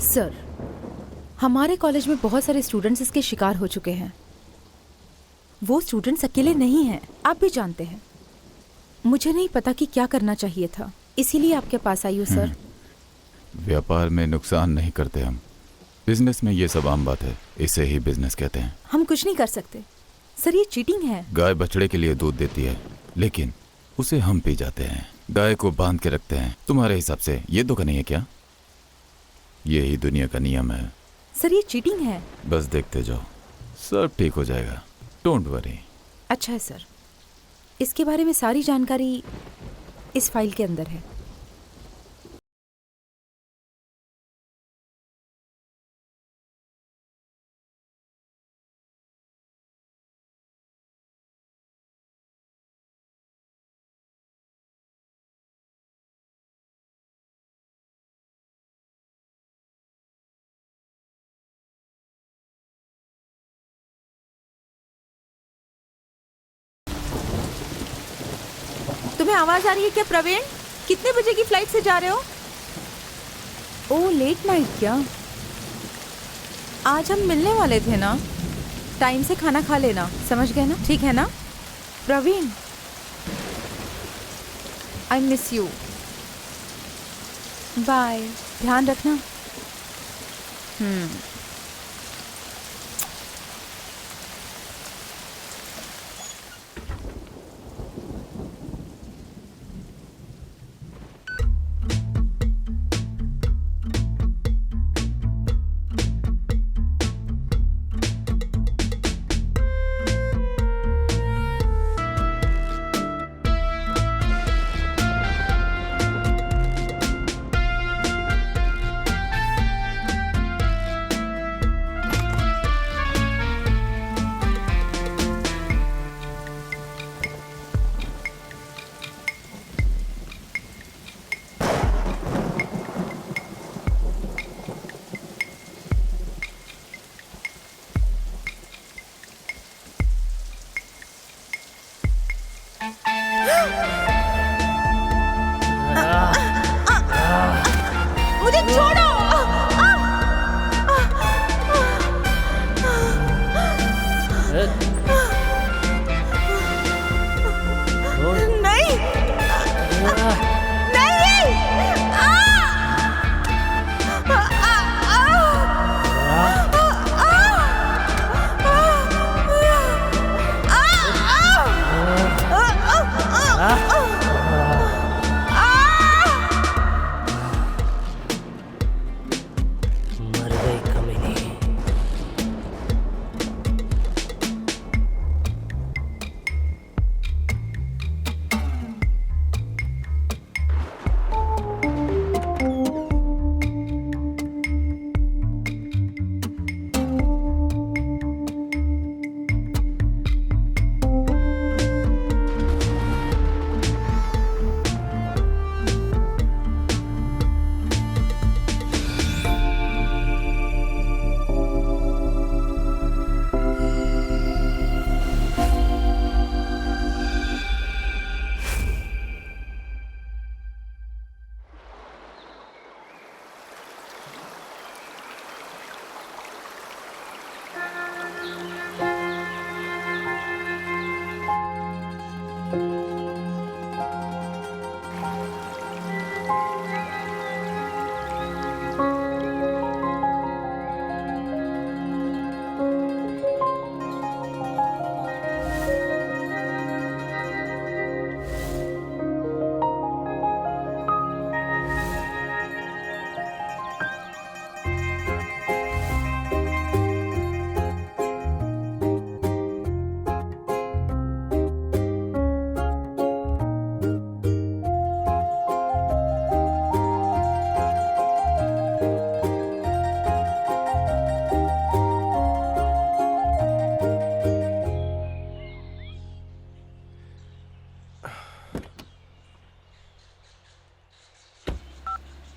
Sir, हमारे college में बहुत सारे स्टूडेंट्स इसके शिकार हो चुके हैं। वो स्टूडेंट्स अकेले नहीं हैं, आप भी जानते हैं। मुझे नहीं पता कि क्या करना चाहिए था, इसीलिए आपके पास आई हूँ सर। व्यापार में नुकसान नहीं करते हम, बिजनेस में ये सब आम बात है, इसे ही बिजनेस कहते हैं। हम कुछ नहीं कर सकते सर, ये चीटिंग है। गाय बछड़े के लिए दूध देती है, लेकिन उसे हम पी जाते हैं। गाय को बांध के रखते हैं। तुम्हारे हिसाब से ये धोखा नहीं है क्या? यही दुनिया का नियम है। सर ये चीटिंग है। बस देखते जाओ, सब ठीक हो जाएगा, डोंट वरी। अच्छा है सर, इसके बारे में सारी जानकारी इस फाइल के अंदर है। तुम्हें आवाज आ रही है क्या प्रवीण? कितने बजे की फ्लाइट से जा रहे हो? ओह लेट नाइट क्या? आज हम मिलने वाले थे ना, टाइम से खाना खा लेना, समझ गए ना? ठीक है ना Praveen? I miss you, bye, ध्यान रखना। मुझे छोड़ो। नहीं नहीं। मर गई कमीनी।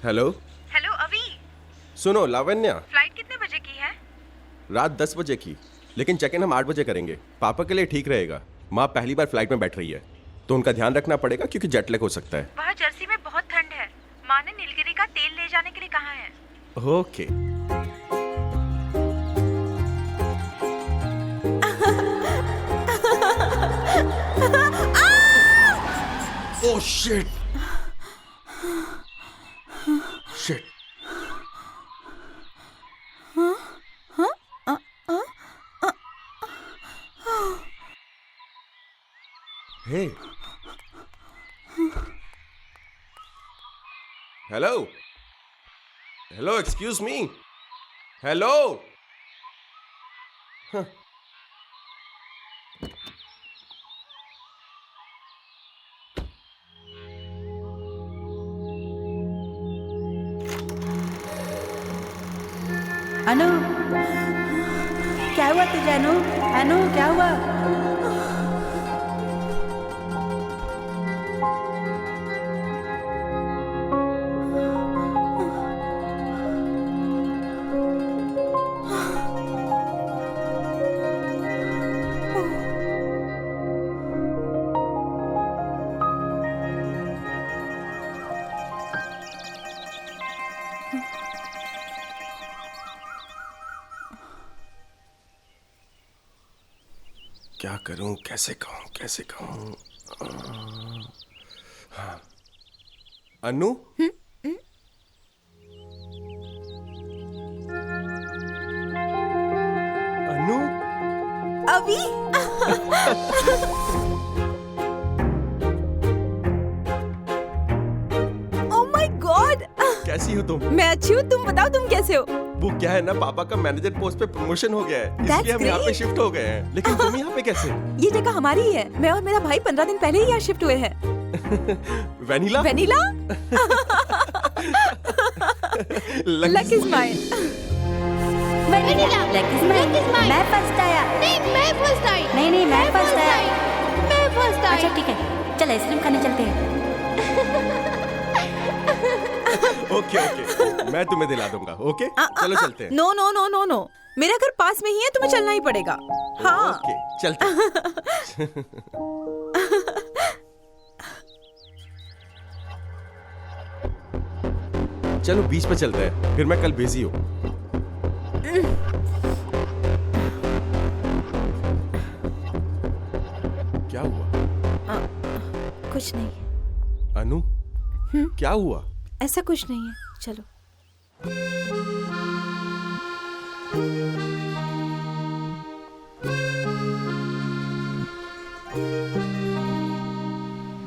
हेलो हेलो अभी, सुनो लावण्या, फ्लाइट कितने बजे की है? रात 10 बजे की, लेकिन चेक इन हम 8 बजे करेंगे। पापा के लिए ठीक रहेगा। माँ पहली बार फ्लाइट में बैठ रही है, तो उनका ध्यान रखना पड़ेगा क्योंकि जेट लैग हो सकता है। वहाँ जर्सी में बहुत ठंड है। माँ ने नीलगिरी का तेल ले जाने के लिए कहा है। Okay. Oh shit. Shit. Hey. Hello. Hello, excuse me. Hello. Huh. अनु, क्या हुआ तुझे? अनु, अनु क्या हुआ? क्या करूं, कैसे कहूं? हाँ। अनु? अनु? अभी ओह माय गॉड, कैसी हो तुम? मैं अच्छी हूँ। तुम बताओ, तुम कैसे हो? वो क्या है ना, पापा का मैनेजर पोस्ट पे प्रमोशन हो गया है, इसलिए हम यहाँ पे great. शिफ्ट हो गए हैं। लेकिन तुम यहाँ पे कैसे? ये जगह हमारी ही है। मैं और मेरा भाई 15 दिन पहले ही यहाँ शिफ्ट हुए हैं। Vanilla? Vanilla? Lucky is mine. Vanilla, मैं फर्स्ट आया। नहीं, मैं फर्स्ट आई। नहीं, मैं फर्स्ट आया। मैं फर्स्ट आई। अच्छा ठीक है, चल आइसक्रीम खाने चलते हैं। ओके, मैं तुम्हें दिला दूंगा। ओके, चलो चलते हैं। No no no no no, मेरा घर पास में ही है, तुम्हें चलना ही पड़ेगा। हाँ ओके, चलते हैं। चलो बीच पे चलते हैं, फिर मैं कल बिजी हूँ। क्या हुआ? कुछ नहीं, अनु? क्या हुआ? ऐसा कुछ नहीं है। चलो।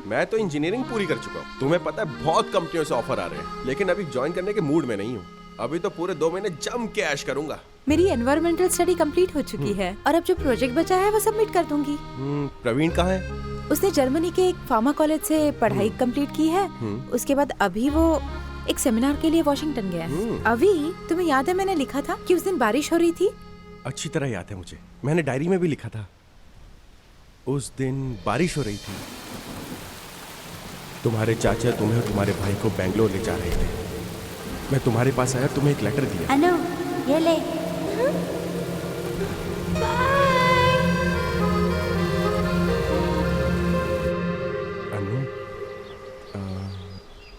मैं तो इंजीनियरिंग पूरी कर चुका हूँ। तुम्हें पता है बहुत कंपनियों से ऑफर आ रहे हैं, लेकिन अभी ज्वाइन करने के मूड में नहीं हूँ। अभी तो पूरे 2 महीने जम के ऐश करूंगा। मेरी एनवायरमेंटल स्टडी कंप्लीट हो चुकी है और अब जो प्रोजेक्ट बचा है वो सबमिट कर दूंगी। प्रवीण कहाँ है? उसने जर्मनी के एक फार्मा कॉलेज से पढ़ाई कंप्लीट की है। उसके बाद अभी वो एक सेमिनार के लिए वॉशिंगटन गया है। अभी तुम्हें याद है मैंने लिखा था कि उस दिन बारिश हो रही थी? अच्छी तरह याद है मुझे, मैंने डायरी में भी लिखा था। उस दिन बारिश हो रही थी। तुम्हारे चाचा तुम्हें और तुम्हारे भाई को बेंगलोर ले जा रहे थे। मैं तुम्हारे पास आया, तुम्हें एक लेटर दिया। अनु, ये ले।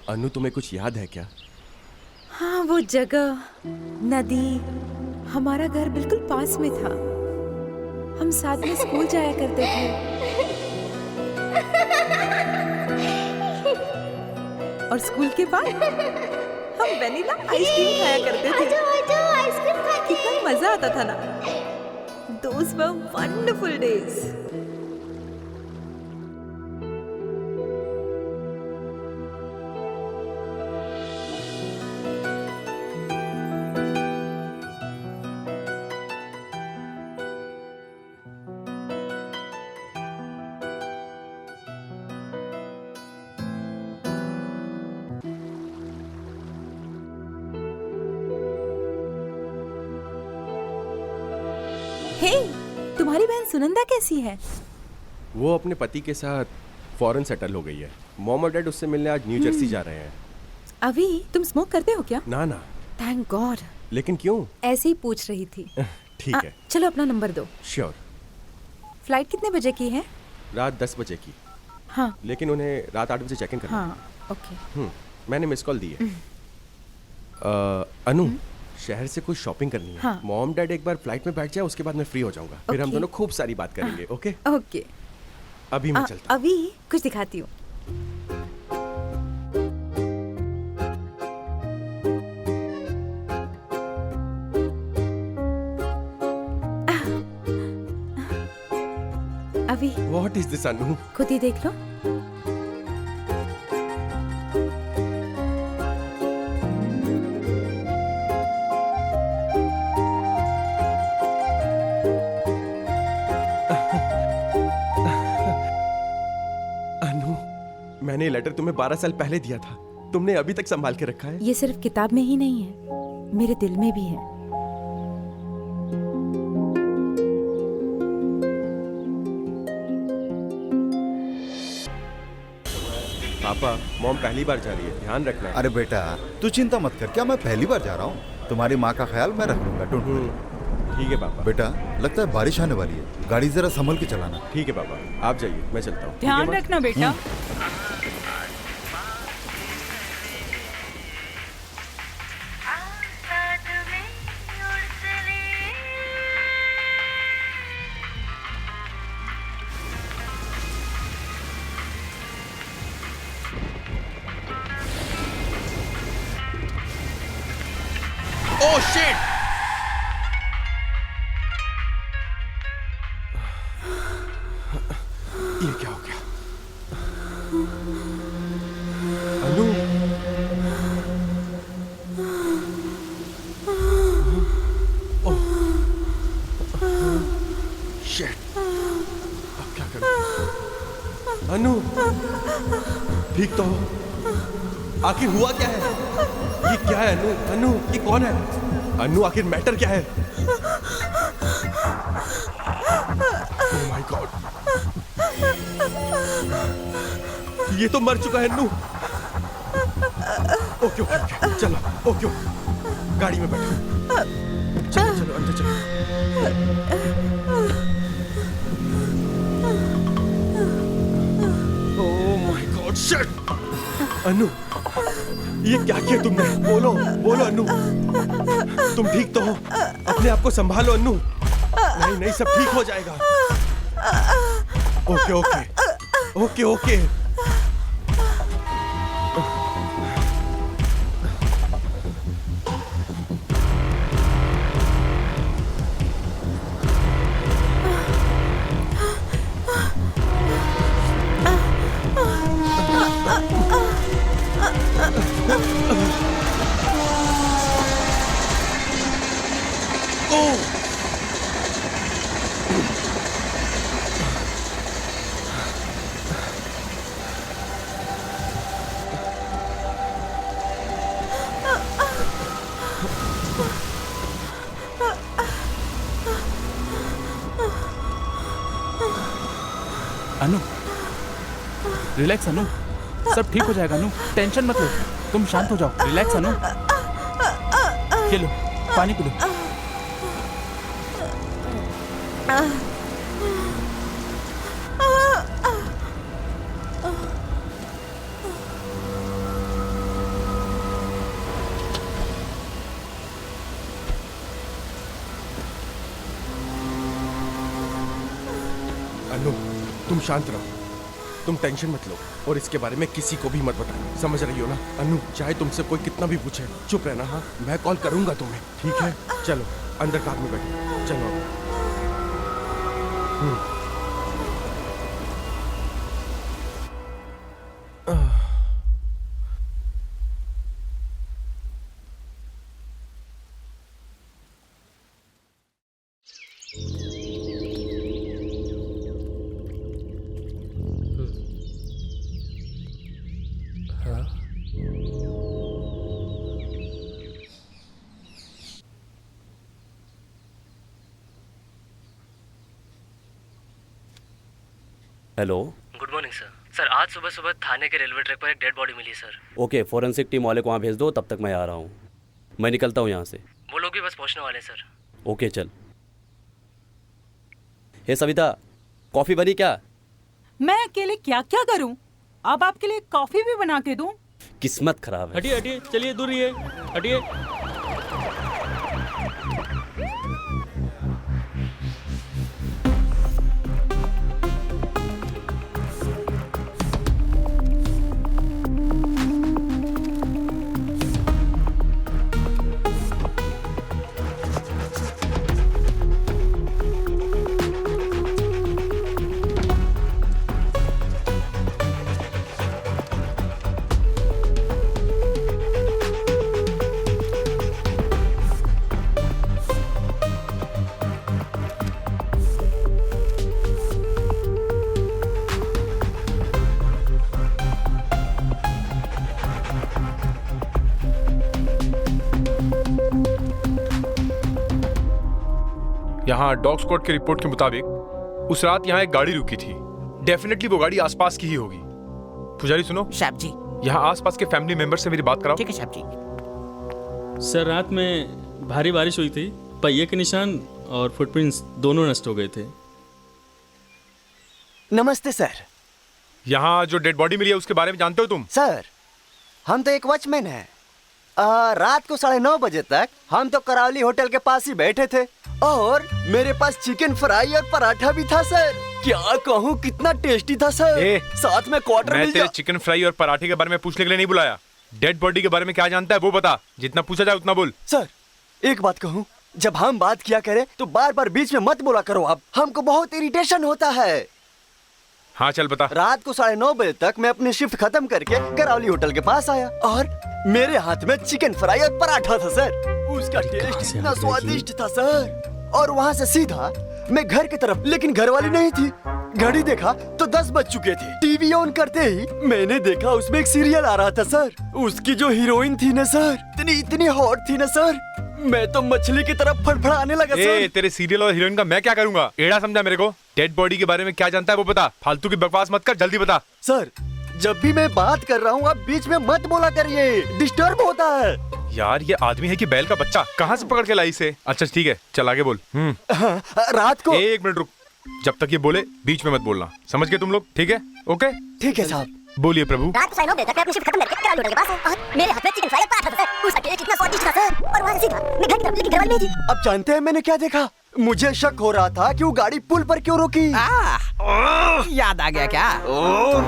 अनु, तुम्हें कुछ याद है क्या? हाँ, वो जगह, नदी, हमारा घर बिल्कुल पास में था। हम साथ में स्कूल जाया करते थे और स्कूल के बाद हम वेनिला आइसक्रीम खाया करते थे। आइसक्रीम खाते हैं। कितना मजा आता था ना। Those were wonderful days. हे, तुम्हारी बहन सुनंदा कैसी है? वो अपने पति के साथ फॉरेन सेटल हो गई है। मॉम और डैड उससे मिलने आज न्यू जर्सी जा रहे हैं। अभी तुम स्मोक करते हो क्या? ना ना। Thank God. लेकिन क्यों? ऐसे ही पूछ रही थी। ठीक है, चलो अपना नंबर दो। श्योर। फ्लाइट कितने बजे की है? रात 10 बजे की, हाँ लेकिन उन्हें रात 8 बजे चेक इन करना है। हाँ ओके। मैंने मिस कॉल दी है। अनु, शहर से कुछ शॉपिंग करनी है। हाँ। मॉम डैड एक बार फ्लाइट में बैठ जाए, उसके बाद मैं फ्री हो जाऊंगा। फिर हम ओके। दोनों खूब सारी बात करेंगे। ओके, ओके अभी मैं चलता हूँ। अभी कुछ दिखाती हूँ। अभी व्हाट इज दिस अनु? खुद ही देख लो। अनु, मैंने ये लेटर तुम्हें 12 साल पहले दिया था, तुमने अभी तक संभाल के रखा है। ये सिर्फ किताब में ही नहीं है, मेरे दिल में भी है। पापा, मॉम पहली बार जा रही है, ध्यान रखना है। अरे बेटा तू चिंता मत कर, क्या मैं पहली बार जा रहा हूँ? तुम्हारी माँ का ख्याल मैं रख लूंगा। Don't worry. ठीक है पापा। बेटा लगता है बारिश आने वाली है, गाड़ी जरा संभल के चलाना। ठीक है पापा, आप जाइए, मैं चलता हूँ। ध्यान रखना बेटा। Oh shit! ये क्या हो गया? अनु, शिट! अब क्या करूं? अनु, ठीक तो हो? आखिर हुआ क्या है? ये क्या है अनु? अनु, ये कौन है? अनु, आखिर मैटर क्या है? ओह माय गॉड, ये तो मर चुका है अनु। ओके ओके ओके, चलो ओके, गाड़ी में बैठो। चलो चलो अंदर चलो। Oh my god, shit! Anu, ये क्या किया तुमने? बोलो बोलो अनु, तुम ठीक तो हो? अपने आप को संभालो अनु। नहीं नहीं, सब ठीक हो जाएगा। Okay okay okay okay. Anu, relax Anu, सब ठीक हो जाएगा अनु, टेंशन मत लो, तुम शांत हो जाओ, रिलैक्स अनु। ये लो, पानी पी लो। अनु, तुम शांत रहो, तुम टेंशन मत लो और इसके बारे में किसी को भी मत बताना, समझ रही हो ना? अनु, चाहे तुमसे कोई कितना भी पूछे, चुप रहना। हाँ, मैं कॉल करूंगा तुम्हें, ठीक है? चलो अंदर कार में बैठो, चलो। Hello. Good morning sir. Sir आज सुबह सुबह थाने के रेलवे ट्रैक पर एक डेड बॉडी मिली सर। ओके, फॉरेंसिक टीम वाले को वहाँ भेज दो, तब तक मैं आ रहा हूँ। मैं निकलता हूँ यहाँ से। वो लोग भी बस पहुंचने वाले हैं सर। ओके चल। हे सविता, कॉफी बनी क्या? मैं अकेले क्या क्या करूं? अब आपके लिए कॉफी भी बना के दूं? किस्मत खराब है। हटिए हटिए, चलिए दूर रहिए, हटिए। यहाँ डॉग स्क्वाड की रिपोर्ट के मुताबिक उस रात यहाँ एक गाड़ी रुकी थी। डेफिनेटली वो गाड़ी आसपास की ही होगी। पुजारी सुनो साहब जी, यहाँ आसपास के फैमिली मेंबर से मेरी बात कराओ। ठीक है साहब जी। सर रात में भारी बारिश हुई थी, पहिए के निशान और फुटप्रिंट्स दोनों नष्ट हो गए थे। नमस्ते सर। यहाँ जो डेड बॉडी मिली है उसके बारे में जानते हो तुम? सर हम तो एक वॉचमैन हैं। रात को 9:30 बजे तक हम तो करावली होटल के पास ही बैठे थे और मेरे पास चिकन फ्राई और पराठा भी था सर। क्या कहूँ, कितना टेस्टी था सर। साथ में क्वार्टर मैं तेरे चिकन फ्राई और पराठे के बारे में पूछने के लिए नहीं बुलाया। डेड बॉडी के बारे में क्या जानता है वो बता। जितना पूछा जाए उतना बोल। सर एक बात कहूँ, जब हम बात किया करें तो बार बार बीच में मत बोला करो आप, हमको बहुत इरिटेशन होता है। हाँ चल बता। रात को 9:30 बजे तक मैं अपनी शिफ्ट खत्म करके करावली होटल के पास आया और मेरे हाथ में चिकन फ्राई और पराठा था सर। उसका टेस्ट इतना स्वादिष्ट था सर। और वहाँ से सीधा मैं घर की तरफ, लेकिन घर वाली नहीं थी। घड़ी देखा तो 10 बज चुके थे। टीवी ऑन करते ही मैंने देखा उसमें एक सीरियल आ रहा था सर। उसकी जो हीरोइन थी ना सर, इतनी हॉट थी ना सर, मैं तो मछली की तरफ फड़फड़ाने लगा सर। तेरे सीरियल और हीरोइन का मैं क्या करूंगा? एड़ा समझा मेरे को। डेड बॉडी के बारे में क्या जानता है वो बता। फालतू की बकवास मत कर, जल्दी बता। सर जब भी मैं बात कर रहा हूँ आप बीच में मत बोला करिए, डिस्टर्ब होता है। यार ये आदमी है कि बैल का बच्चा? कहाँ से पकड़ के लाई से? अच्छा ठीक है चल आगे बोल। रात को 1 मिनट रुक, जब तक ये बोले बीच में मत बोलना। समझ गए तुम लोग? ठीक है ओके ठीक है साहब। बोलिए प्रभु। रात को 9:30 बजे तक मैं अपनी शिफ्ट खत्म करके करावली होटल के पास आया और मेरे हाथ में चिकन फ्राई और पराठा था सर। उसका टेस्ट इतना स्वादिष्ट था सर। और वहाँ से सीधा मैं घर की तरफ, लेकिन घर वाली नहीं थी। अब जानते हैं मैंने क्या देखा? मुझे शक हो रहा था कि वो गाड़ी पुल पर क्यों रुकी। याद आ गया क्या?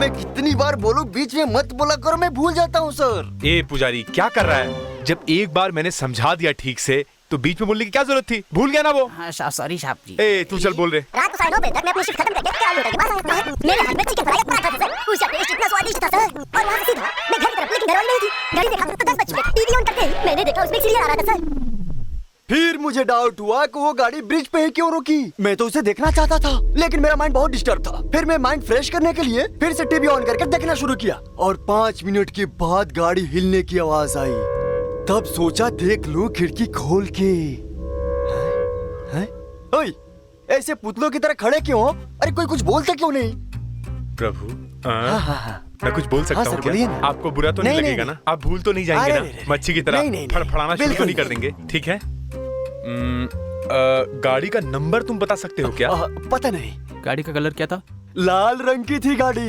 मैं कितनी बार बोलूं बीच में मत बोला करो, मैं भूल जाता हूँ सर। ए पुजारी क्या कर रहा है? जब एक बार मैंने समझा दिया ठीक से तो बीच में बोलने की क्या जरूरत थी? भूल गया ना वो? सॉरी साहब जी। ए तू चल बोल रहे। रात को 9:30 बजे तक मैं अपनी शिफ्ट खत्म करके करावली होटल के पास आया और मेरे हाथ में चिकन फ्राई और पराठा था सर। उसका टेस्ट इतना स्वादिष्ट था सर। और वहाँ से सीधा मैं घर की तरफ, लेकिन घर वाली नहीं थी। घड़ी देखा तो 10 बज चुके थे। टीवी ऑन करते ही मैंने देखा उसमें एक सीरियल आ रहा था सर। फिर मुझे डाउट हुआ कि वो गाड़ी ब्रिज पे ही क्यों रुकी। मैं तो उसे देखना चाहता था, लेकिन मेरा माइंड बहुत डिस्टर्ब था। फिर मैं माइंड फ्रेश करने के लिए फिर से टीवी ऑन करके देखना शुरू किया और 5 मिनट के बाद गाड़ी हिलने की आवाज आई। तब सोचा देख लूं खिड़की खोल के। ओए, ऐसे पुतलों की तरह खड़े क्यों हो? अरे कोई कुछ बोलते क्यों नहीं? प्रभु मैं कुछ बोल सकता हूँ क्या? आपको बुरा तो नहीं लगेगा ना? आप भूल तो नहीं जाएंगे ना? मच्छी की तरह फड़फड़ाना शुरू तो नहीं कर देंगे? ठीक है। गाड़ी का नंबर तुम बता सकते हो क्या? पता नहीं। गाड़ी का कलर क्या था? लाल रंग की थी गाड़ी।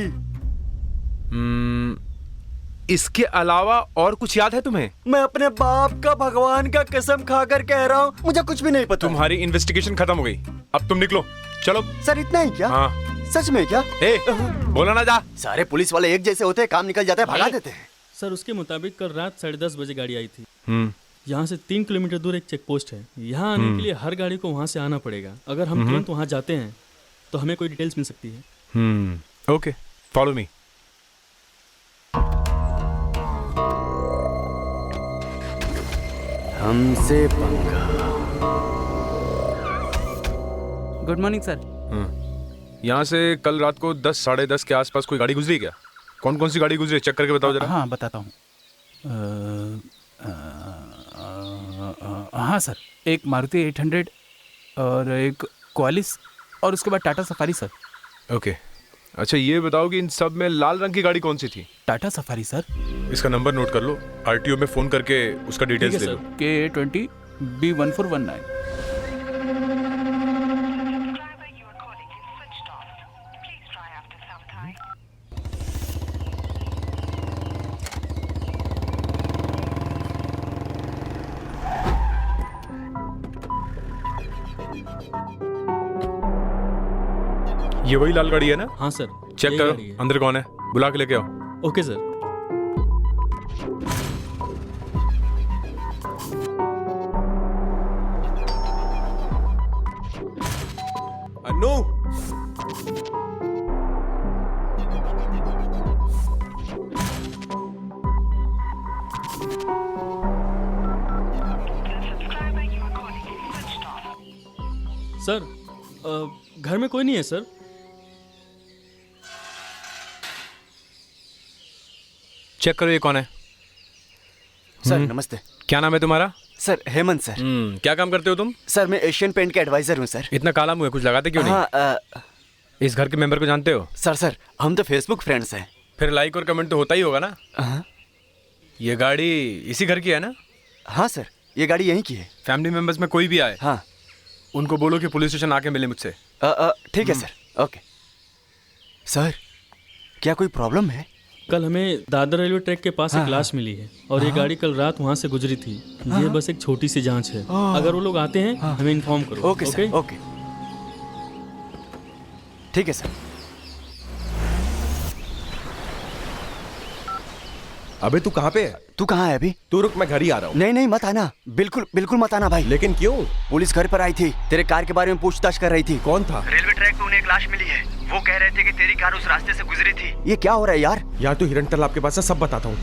इसके अलावा और कुछ याद है तुम्हें? मैं अपने बाप का भगवान का कसम खाकर कह रहा हूँ, मुझे कुछ भी नहीं पता। तुम्हारी इन्वेस्टिगेशन खत्म हो गई, अब तुम निकलो। चलो। सर इतना ही क्या? हाँ। सच में क्या? बोला ना जा। सारे पुलिस वाले एक जैसे होते हैं, काम निकल जाता है, भगा देते हैं। सर उसके मुताबिक कल रात 10:30 बजे गाड़ी आई थी। यहाँ से 3 किलोमीटर दूर एक चेक पोस्ट है। यहाँ आने के लिए हर गाड़ी को वहाँ से आना पड़ेगा। अगर हम तुरंत वहाँ जाते हैं तो हमें कोई डिटेल्स मिल सकती है। Okay follow me. हमसे पंगा। Good morning sir. यहाँ से कल रात को 10 साढ़े 10 के आसपास कोई गाड़ी गुजरी क्या? कौन कौन सी गाड़ी गुजरी चेक करके बताओ जरा। हाँ बताता हूँ। हाँ सर, एक मारुति 800 और एक क्वालिस और उसके बाद टाटा सफारी सर। ओके अच्छा ये बताओ कि इन सब में लाल रंग की गाड़ी कौन सी थी? Tata safari sir. इसका नंबर नोट कर लो, आरटीओ में फोन करके उसका डिटेल्स दे लो। K20 B1419। ये वही लाल गाड़ी है ना? हाँ सर। चेक यही करो गाड़ी है। अंदर कौन है, बुला के लेके आओ। Okay sir. अनु, सर घर में कोई नहीं है सर। चेक करो ये कौन है। सर नमस्ते। क्या नाम है तुम्हारा? Sir Hemant sir. क्या काम करते हो तुम? सर मैं एशियन पेंट के एडवाइजर हूँ सर। इतना काला मुंह है, कुछ लगाते क्यों नहीं? हाँ, इस घर के मेंबर को जानते हो? सर हम तो फेसबुक फ्रेंड्स हैं। फिर लाइक और कमेंट तो होता ही होगा ना? ये गाड़ी इसी घर की है ना? हाँ सर, ये गाड़ी यहीं की है। फैमिली मेंबर्स में कोई भी आए हाँ उनको बोलो कि पुलिस स्टेशन आके मिले मुझसे। ठीक है सर। ओके सर, क्या कोई प्रॉब्लम है? कल हमें दादर रेलवे ट्रैक के पास एक लाश मिली है और ये गाड़ी कल रात वहाँ से गुजरी थी। ये बस एक छोटी सी जांच है। अगर वो लोग आते हैं हमें इन्फॉर्म करो। Okay sir. ओके ठीक है सर। अबे तू कहाँ पे है? तू कहाँ है अभी? तू रुक, मैं घर ही आ रहा हूँ। नहीं मत आना, बिल्कुल बिल्कुल मत आना भाई। लेकिन क्यों? पुलिस घर पर आई थी, तेरे कार के बारे में पूछताछ कर रही थी। कौन था? रेलवे ट्रैक पे उन्हें एक लाश मिली है। वो कह रहे थे कि तेरी कार उस रास्ते से गुजरी थी। ये क्या हो रहा है यार? यार तू हिरन तालाब के पास है, सब बताता हूँ।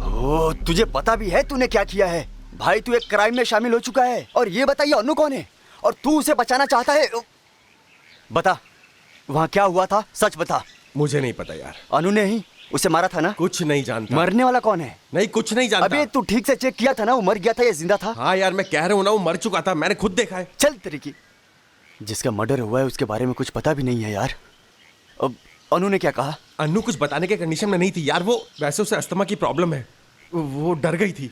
ओ, तुझे पता भी है तूने क्या किया है? भाई तू एक क्राइम में शामिल हो चुका है। और ये बताइए अनु कौन है और तू उसे बचाना चाहता है? बता वहाँ क्या हुआ था, सच बता। मुझे नहीं पता यार। अनु ने ही उसे मारा था ना? कुछ नहीं जानता। मरने वाला कौन है? नहीं कुछ नहीं जानता। अबे तू ठीक से चेक किया था ना, वो मर गया था या जिंदा था? हाँ यार मैं कह रहा हूँ ना, वो मर चुका था, मैंने खुद देखा है। चल तेरी की, जिसका मर्डर हुआ है उसके बारे में कुछ पता भी नहीं है यार। अब अनु ने क्या कहा? अनु कुछ बताने के कंडीशन में नहीं थी यार। वो वैसे उसे अस्थमा की प्रॉब्लम है, वो डर गई थी।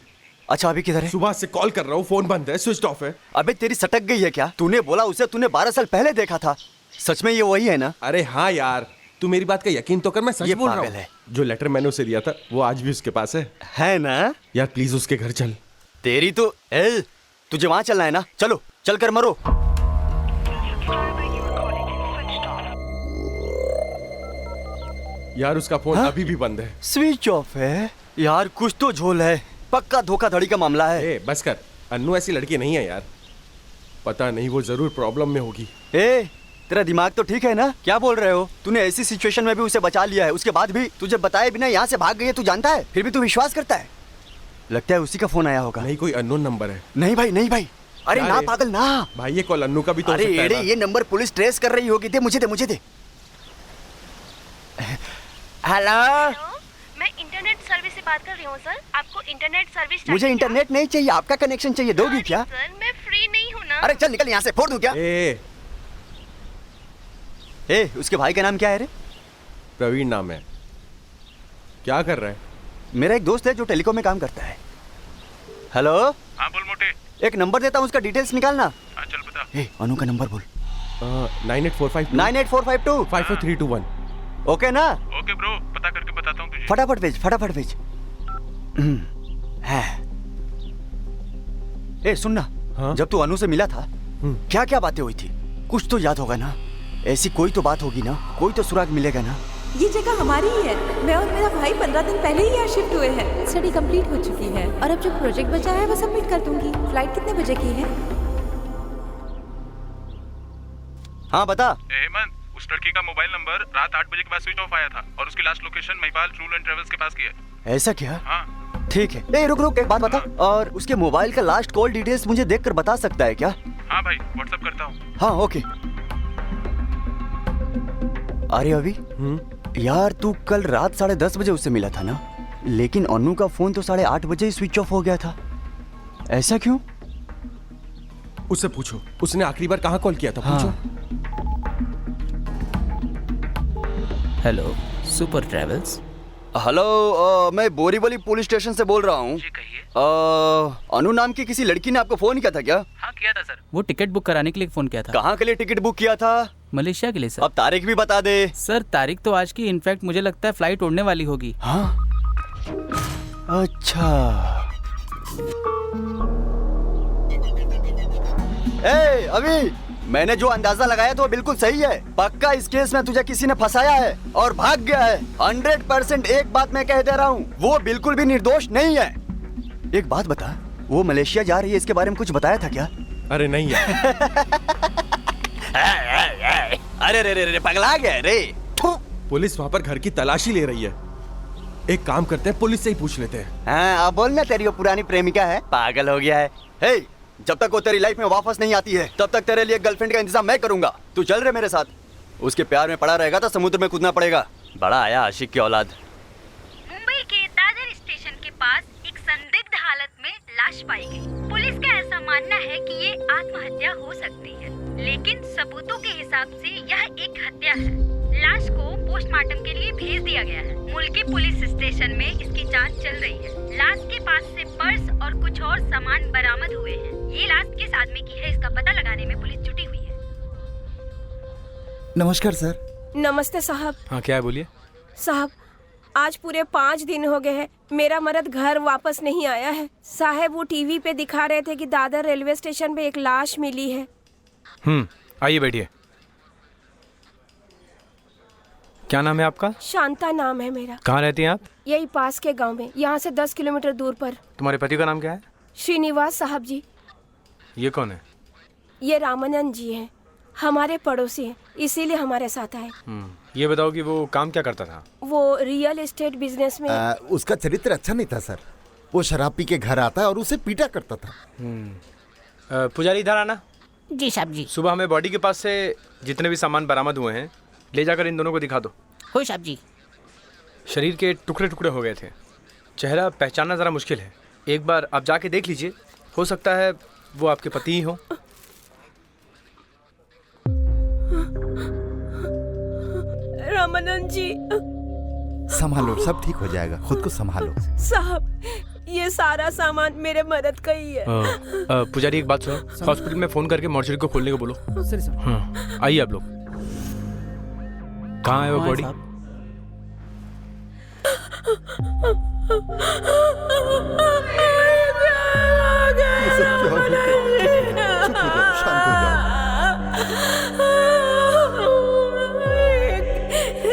अच्छा अभी किधर है? सुबह से कॉल कर रहा हूँ, फोन बंद है, स्विच ऑफ है। अबे तेरी सटक गई है क्या? तूने बोला उसे तूने 12 साल पहले देखा था। सच में ये वही है ना? अरे हाँ यार, तू मेरी बात का यकीन तो कर, मैं सच बोल रहा हूँ। जो लेटर मैंने उसे दिया था वो आज भी उसके पास है ना? यार प्लीज उसके घर चल। तेरी तो तुझे वहां चलना है ना? चलो चल कर मरो। यार उसका फोन अभी भी बंद है, स्विच ऑफ है। यार कुछ तो झोल है, पक्का धोखाधड़ी का मामला है। बस कर, अन्नू ऐसी लड़की नहीं है यार। पता नहीं, वो जरूर प्रॉब्लम में होगी। तेरा दिमाग तो ठीक है ना? क्या बोल रहे हो? तूने ऐसी सिचुएशन में भी उसे बचा लिया है, उसके बाद भी तुझे बताए बिना यहाँ से भाग गई है, तू जानता है, फिर भी तू विश्वास करता है। लगता है उसी का फोन आया होगा। नहीं कोई अननोन नंबर है। नहीं भाई। अरे ना पागल ना भाई, ये कॉल अन्नू का भी तो हो सकता है ना? ये नंबर पुलिस ट्रेस कर रही होगी। दे मुझे दे। हेलो, मैं इंटरनेट सर्विस से बात कर रही हूँ सर। आपको इंटरनेट सर्विस मुझे इंटरनेट नहीं चाहिए, आपका कनेक्शन चाहिए। दोगी क्या? सर मैं फ्री नहीं हूँ ना। अरे चल निकल यहाँ से, फोड़ दूं क्या? उसके भाई का नाम क्या है रे? प्रवीण नाम है। क्या कर रहा है? मेरा एक दोस्त है जो टेलीकॉम में काम करता है। हेलो। हाँ बोल मोटे। एक नंबर देता हूँ, उसका डिटेल्स निकालना। हाँ चल बता। अनु का नंबर बोल। 9845 98452 54321। ओके ना? ओके ब्रो, पता करके बताता हूँ तुझे। फटाफट भेज। सुनना, जब तू अनु से मिला था क्या क्या बातें हुई थी? कुछ तो याद होगा ना? ऐसी कोई तो बात होगी ना, कोई तो सुराग मिलेगा ना? ये जगह हमारी ही है। मैं और मेरा भाई 15 दिन पहले ही यहाँ शिफ्ट हुए हैं। स्टडी कंप्लीट हो चुकी है और अब जो प्रोजेक्ट बचा है वो सबमिट कर दूंगी। फ्लाइट कितने बजे की है? हाँ बता। हेमंत, उस लड़की का मोबाइल नंबर रात 8 बजे के बाद स्विच ऑफ आया था और उसकी last location Mahipal tour and travels के पास की है। ऐसा क्या? हाँ ठीक है। रुक एक बात बता, और उसके मोबाइल का लास्ट कॉल डिटेल्स मुझे देखकर बता सकता है क्या? हाँ भाई, व्हाट्सएप करता हूँ। हाँ ओके। अरे अभी यार, तू कल रात 10:30 बजे उससे मिला था ना, लेकिन अनु का फोन तो 8:30 बजे ही स्विच ऑफ हो गया था। ऐसा क्यों? उससे पूछो, उसने आखिरी बार कहाँ कॉल किया था? पूछो। Hello, super travels. हेलो, मैं बोरीवली पुलिस स्टेशन से बोल रहा हूँ। अनु नाम की किसी लड़की ने आपको फोन किया था क्या? हाँ किया था सर। वो टिकट बुक कराने के लिए फोन किया था। कहाँ के लिए टिकट बुक किया था? मलेशिया के लिए सर। अब तारीख भी बता दे। सर तारीख तो आज की, इनफैक्ट मुझे लगता है फ्लाइट उड़ने वाली होगी। हाँ अच्छा। ए अभी मैंने जो अंदाजा लगाया तो वो बिल्कुल सही है। पक्का इस केस में तुझे किसी ने फंसाया है और भाग गया है। 100% एक बात मैं कह दे रहा हूँ, वो बिल्कुल भी निर्दोष नहीं है। एक बात बता, वो मलेशिया जा रही है, इसके बारे में कुछ बताया था क्या? अरे नहीं है। अरे रे रे रे पगला गया रे। पुलिस वहाँ पर घर की तलाशी ले रही है। एक काम करते हैं, पुलिस से ही पूछ लेते हैं। हाँ अब बोलना, तेरी वो पुरानी प्रेमिका है, पागल हो गया है। हे, जब तक वो तेरी लाइफ में वापस नहीं आती है तब तक तेरे लिए गर्लफ्रेंड का इंतजाम मैं करूंगा। तू चल रहे मेरे साथ। उसके प्यार में पड़ा रहेगा तो समुद्र में कूदना पड़ेगा। बड़ा आया आशिक की औलाद। मुंबई के दादर स्टेशन के पास एक संदिग्ध हालत में लाश पाई गई। पुलिस का ऐसा मानना है कि ये आत्महत्या हो सकती है, लेकिन सबूतों के हिसाब से यह एक हत्या है। लाश को पोस्टमार्टम के लिए भेज दिया गया है। मुल्की पुलिस स्टेशन में इसकी जांच चल रही है। लाश के पास से पर्स और कुछ और सामान बरामद हुए हैं। ये लाश किस आदमी की है, इसका पता लगाने में पुलिस जुटी हुई है। नमस्कार सर। नमस्ते साहब। हाँ क्या है, बोलिए। साहब आज पूरे 5 दिन हो गए हैं, मेरा मर्द घर वापस नहीं आया है। साहब वो टीवी पे दिखा रहे थे कि दादर रेलवे स्टेशन पे एक लाश मिली है। आइए बैठिए। क्या नाम है आपका? शांता नाम है मेरा। कहाँ रहती हैं आप? यही पास के गांव में, यहाँ से 10 किलोमीटर दूर पर। तुम्हारे पति का नाम क्या है? श्रीनिवास साहब जी। ये कौन है? ये रामानंद जी हैं, हमारे पड़ोसी हैं, इसीलिए हमारे साथ आए। ये बताओ कि वो काम क्या करता था? वो रियल एस्टेट बिजनेस में। उसका चरित्र अच्छा नहीं था सर। वो शराब पी के घर आता और उसे पीटा करता था। पुजारी इधर आना। जी साहब जी। सुबह हमें बॉडी के पास से जितने भी सामान बरामद हुए हैं ले जाकर इन दोनों को दिखा दो। हो साहब जी। शरीर के टुकड़े टुकड़े हो गए थे, चेहरा पहचानना ज़रा मुश्किल है। एक बार आप जाके देख लीजिए, हो सकता है वो आपके पति ही हो। रामानंद जी। संभालो, सब ठीक हो जाएगा, खुद को संभालो। साहब ये सारा सामान मेरे मदद का ही है। पुजारी एक बात सुनो, हॉस्पिटल में फोन करके मॉर्चरी को खोलने को बोलो। हाँ आइए आप लोग। कहाँ है वो बॉडी?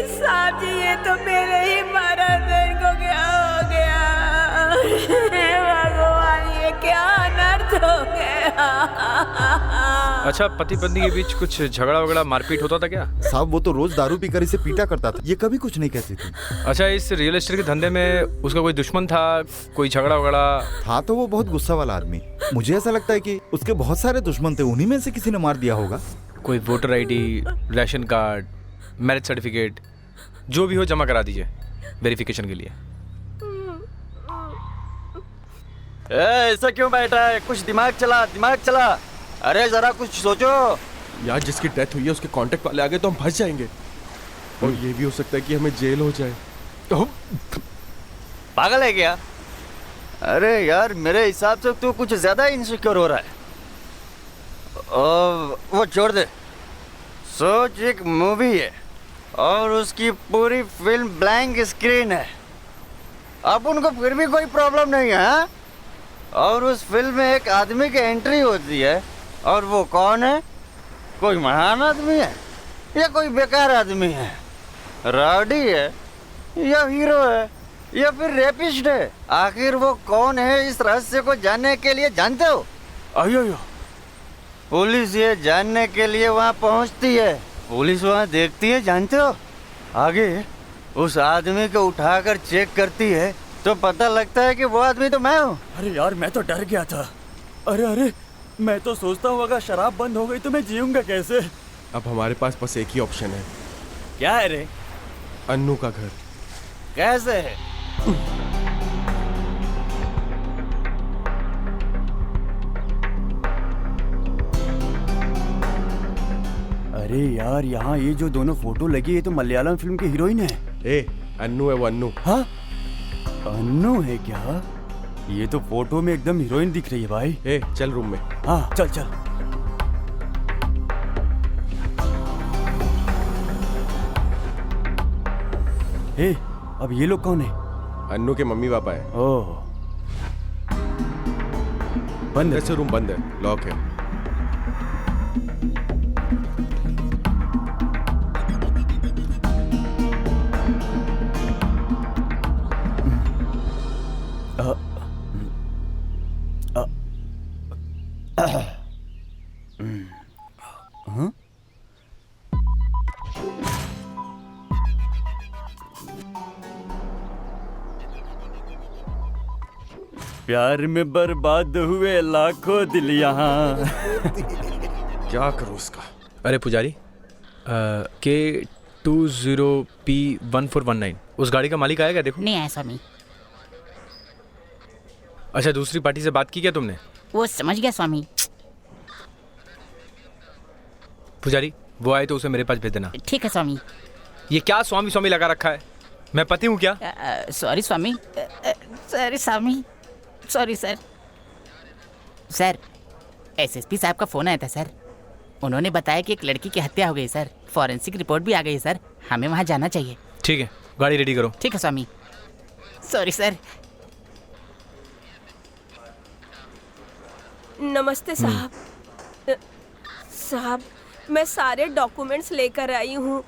साहब जी ये तो मेरे ही मर्द को क्या हो गया? भगवान ये क्या अनर्थ हो गया? अच्छा, पति पत्नी के बीच कुछ झगड़ा वगड़ा मारपीट होता था क्या? साहब वो तो रोज दारू पीकर इसे पीटा करता था, ये कभी कुछ नहीं कहती थी। अच्छा, इस रियल एस्टेट के धंधे में उसका कोई दुश्मन था, कोई झगड़ा वगड़ा था? तो वो बहुत गुस्सा वाला आदमी। मुझे ऐसा लगता है कि उसके बहुत सारे दुश्मन थे, उन्हीं में से किसी ने मार दिया होगा। कोई voter ID, ration card, marriage certificate जो भी हो जमा करा दीजिए वेरिफिकेशन के लिए। ऐसा क्यों बैठा है? कुछ दिमाग चला, दिमाग चला। अरे जरा कुछ सोचो यार। जिसकी डेथ हुई है उसके कांटेक्ट वाले आ गए तो हम फंस जाएंगे, और ये भी हो सकता है कि हमें जेल हो जाए। तो पागल है क्या? अरे यार मेरे हिसाब से तू कुछ ज्यादा इनसिक्योर हो रहा है। वो छोड़ दे। सोच, एक मूवी है और उसकी पूरी फिल्म ब्लैंक स्क्रीन है। अब उनको फिर भी कोई प्रॉब्लम नहीं है, हाँ? और उस फिल्म में एक आदमी की एंट्री होती है, और वो कौन है? कोई महान आदमी है या कोई बेकार आदमी है? राउडी है या हीरो है या फिर रेपिस्ट है? आखिर वो कौन है, इस रहस्य को जानने के लिए जानते हो? अयो पुलिस ये जानने के लिए वहाँ पहुँचती है। पुलिस वहाँ देखती है, जानते हो? आगे उस आदमी को उठाकर चेक करती है तो पता लगता है कि वो आदमी तो मैं हूँ। अरे यार मैं तो डर गया था। अरे मैं तो सोचता हूँ अगर शराब बंद हो गई तो मैं जीऊंगा कैसे? अब हमारे पास बस एक ही ऑप्शन है। क्या है रे? अन्नू का घर। कैसे है? अरे यार यहाँ ये जो दोनों फोटो लगी है तो मलयालम फिल्म की हीरोइन है। ए अन्नू है वो, अन्नू। हाँ अन्नू है क्या? ये तो फोटो में एकदम हीरोइन दिख रही है भाई। ए चल रूम में। हाँ चल चल। ए अब ये लोग कौन है? अन्नू के मम्मी पापा है। ओह बंद है? ऐसे रूम बंद है, लॉक है। प्यार में बर्बाद हुए लाखों दिल यहाँ। क्या करूँ उसका? अरे पुजारी, K20P1419 उस गाड़ी का मालिक आएगा? देखो। नहीं आया स्वामी। अच्छा, दूसरी पार्टी से बात की क्या तुमने? वो समझ गया स्वामी। पुजारी, वो आए तो उसे मेरे पास भेज देना। ठीक है स्वामी। ये क्या स्वामी स्वामी लगा रखा है? मैं पति हूँ क्या? सॉरी स्वामी। सॉरी स्वामी। Sorry sir. सर, एसएसपी साहब का फोन आया था सर। उन्होंने बताया कि एक लड़की की हत्या हो गई सर। फॉरेंसिक रिपोर्ट भी आ गई है सर। हमें वहाँ जाना चाहिए। ठीक है, गाड़ी रेडी करो। ठीक है स्वामी। Sorry sir. नमस्ते साहब। साहब, मैं सारे डॉक्यूमेंट्स लेकर आई हूँ।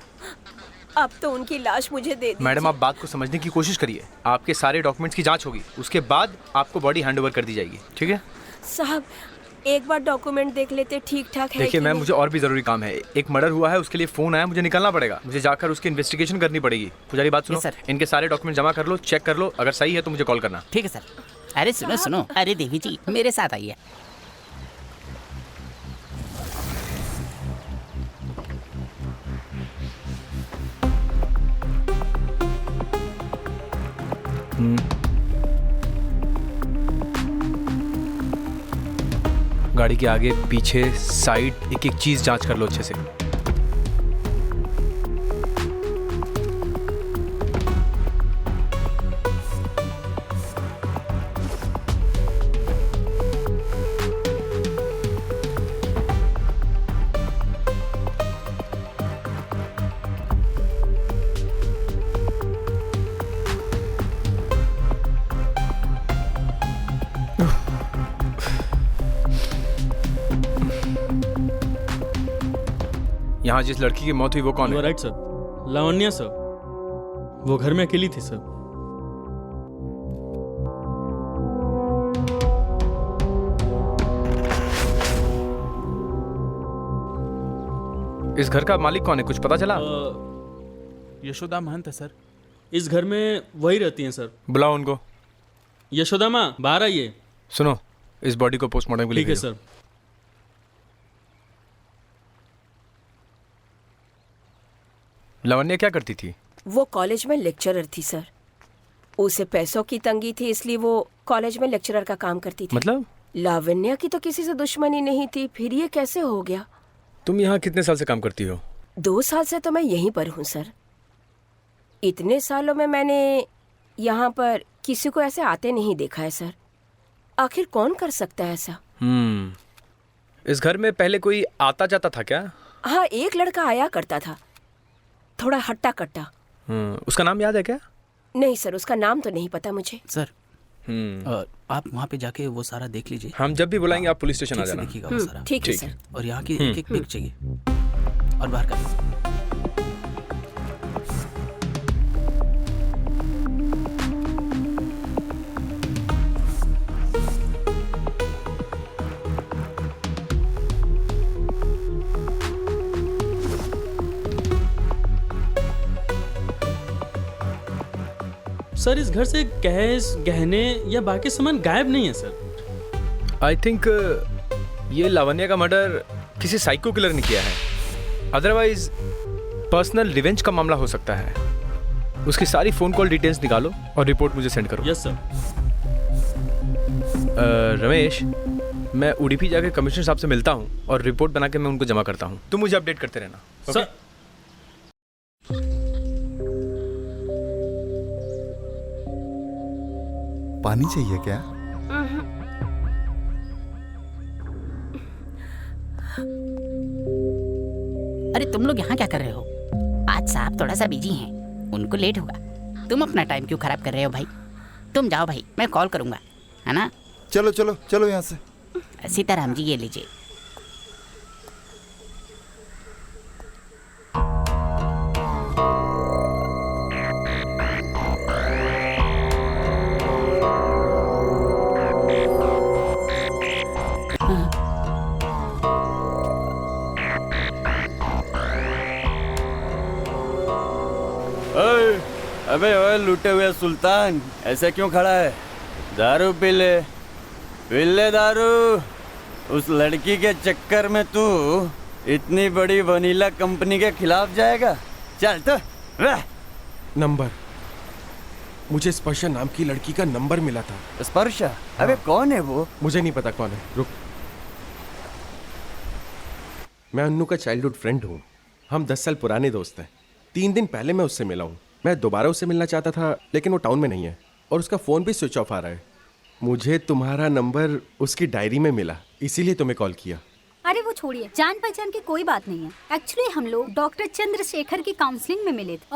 अब तो उनकी लाश मुझे दे दीजिए। मैडम, आप बात को समझने की कोशिश करिए। आपके सारे डॉक्यूमेंट्स की जांच होगी, उसके बाद आपको बॉडी हैंडओवर कर दी जाएगी। ठीक है साहब, एक बार डॉक्यूमेंट देख लेते ठीक ठाक है। देखिए मैम, मुझे और भी जरूरी काम है। एक मर्डर हुआ है, उसके लिए फोन आया, मुझे निकलना पड़ेगा। मुझे जाकर उसकी इन्वेस्टिगेशन करनी पड़ेगी। पुजारी बात सुनो, इनके सारे डॉक्यूमेंट जमा कर लो, चेक कर लो, अगर सही है तो मुझे कॉल करना। ठीक है सर। अरे सुनो सुनो, अरे देवी जी मेरे साथ आइए। गाड़ी के आगे पीछे साइड एक एक चीज जांच कर लो अच्छे से। यहाँ जिस लड़की की मौत हुई वो कौन है? Right sir, Lavanya sir. वो घर में अकेली थी सर। इस घर का मालिक कौन है, कुछ पता चला? यशोदा महंत है सर। इस घर में वही रहती हैं सर। बुलाओ उनको। यशोदा माँ, बाहर आइए। सुनो, इस बॉडी को पोस्टमार्टम के लिए ठीक है सर। लावण्या क्या करती थी? वो कॉलेज में लेक्चरर थी सर। उसे पैसों की तंगी थी, इसलिए वो कॉलेज में लेक्चरर का काम करती थी। मतलब? लावण्या की तो किसी से दुश्मनी नहीं थी, फिर ये कैसे हो गया? तुम यहाँ कितने साल से काम करती हो? 2 साल से तो मैं यहीं पर हूँ सर। इतने सालों में मैंने यहाँ पर किसी को ऐसे आते नहीं देखा है सर। आखिर कौन कर सकता है ऐसा? इस घर में पहले कोई आता जाता था क्या? हाँ, एक लड़का आया करता था, थोड़ा हट्टा कट्टा। उसका नाम याद है क्या? नहीं सर, उसका नाम तो नहीं पता मुझे। सर, आप वहाँ पे जाके वो सारा देख लीजिए। हम जब भी बुलाएंगे आप पुलिस स्टेशन आ जाना। देखिएगा वो सारा। ठीक है सर। और यहाँ की एक एक पिक चाहिए और बाहर का। सर, इस घर से कैश, गहने या बाकी सामान गायब नहीं है सर। आई थिंक ये लावण्या का मर्डर किसी साइको किलर ने किया है। अदरवाइज पर्सनल रिवेंज का मामला हो सकता है। उसकी सारी फोन कॉल डिटेल्स निकालो और रिपोर्ट मुझे सेंड करो। Yes sir. रमेश, मैं उडुपी जाके कमिश्नर साहब से मिलता हूँ और रिपोर्ट बना के मैं उनको जमा करता हूँ। तुम मुझे अपडेट करते रहना। सर। पानी चाहिए क्या? अरे तुम लोग यहाँ क्या कर रहे हो? आज साहब थोड़ा सा बिजी हैं, उनको लेट होगा। तुम अपना टाइम क्यों खराब कर रहे हो भाई? तुम जाओ भाई, मैं कॉल करूँगा, है ना? चलो चलो चलो यहाँ से। सीताराम जी, ये लीजिए। अबे ओए लूटे हुए सुल्तान, ऐसे क्यों खड़ा है? दारू पी ले दारू। उस लड़की के चक्कर में तू इतनी बड़ी वनीला कंपनी के खिलाफ जाएगा? चल तो नंबर, मुझे स्पर्शा नाम की लड़की का नंबर मिला था। स्पर्शा? अबे कौन है वो? मुझे नहीं पता कौन है, रुक। मैं अन्नू का चाइल्डहुड फ्रेंड हूँ। हम 10 साल पुराने दोस्त हैं। 3 दिन पहले मैं उससे मिला हूँ। मैं दोबारा उससे मिलना चाहता था, लेकिन वो टाउन में नहीं है और उसका फ़ोन भी स्विच ऑफ आ रहा है। मुझे तुम्हारा नंबर उसकी डायरी में मिला, इसीलिए तुम्हें कॉल किया। अरे वो छोड़िए, जान पहचान की कोई बात नहीं है। एक्चुअली हम लोग डॉक्टर चंद्रशेखर की काउंसलिंग में मिले थे।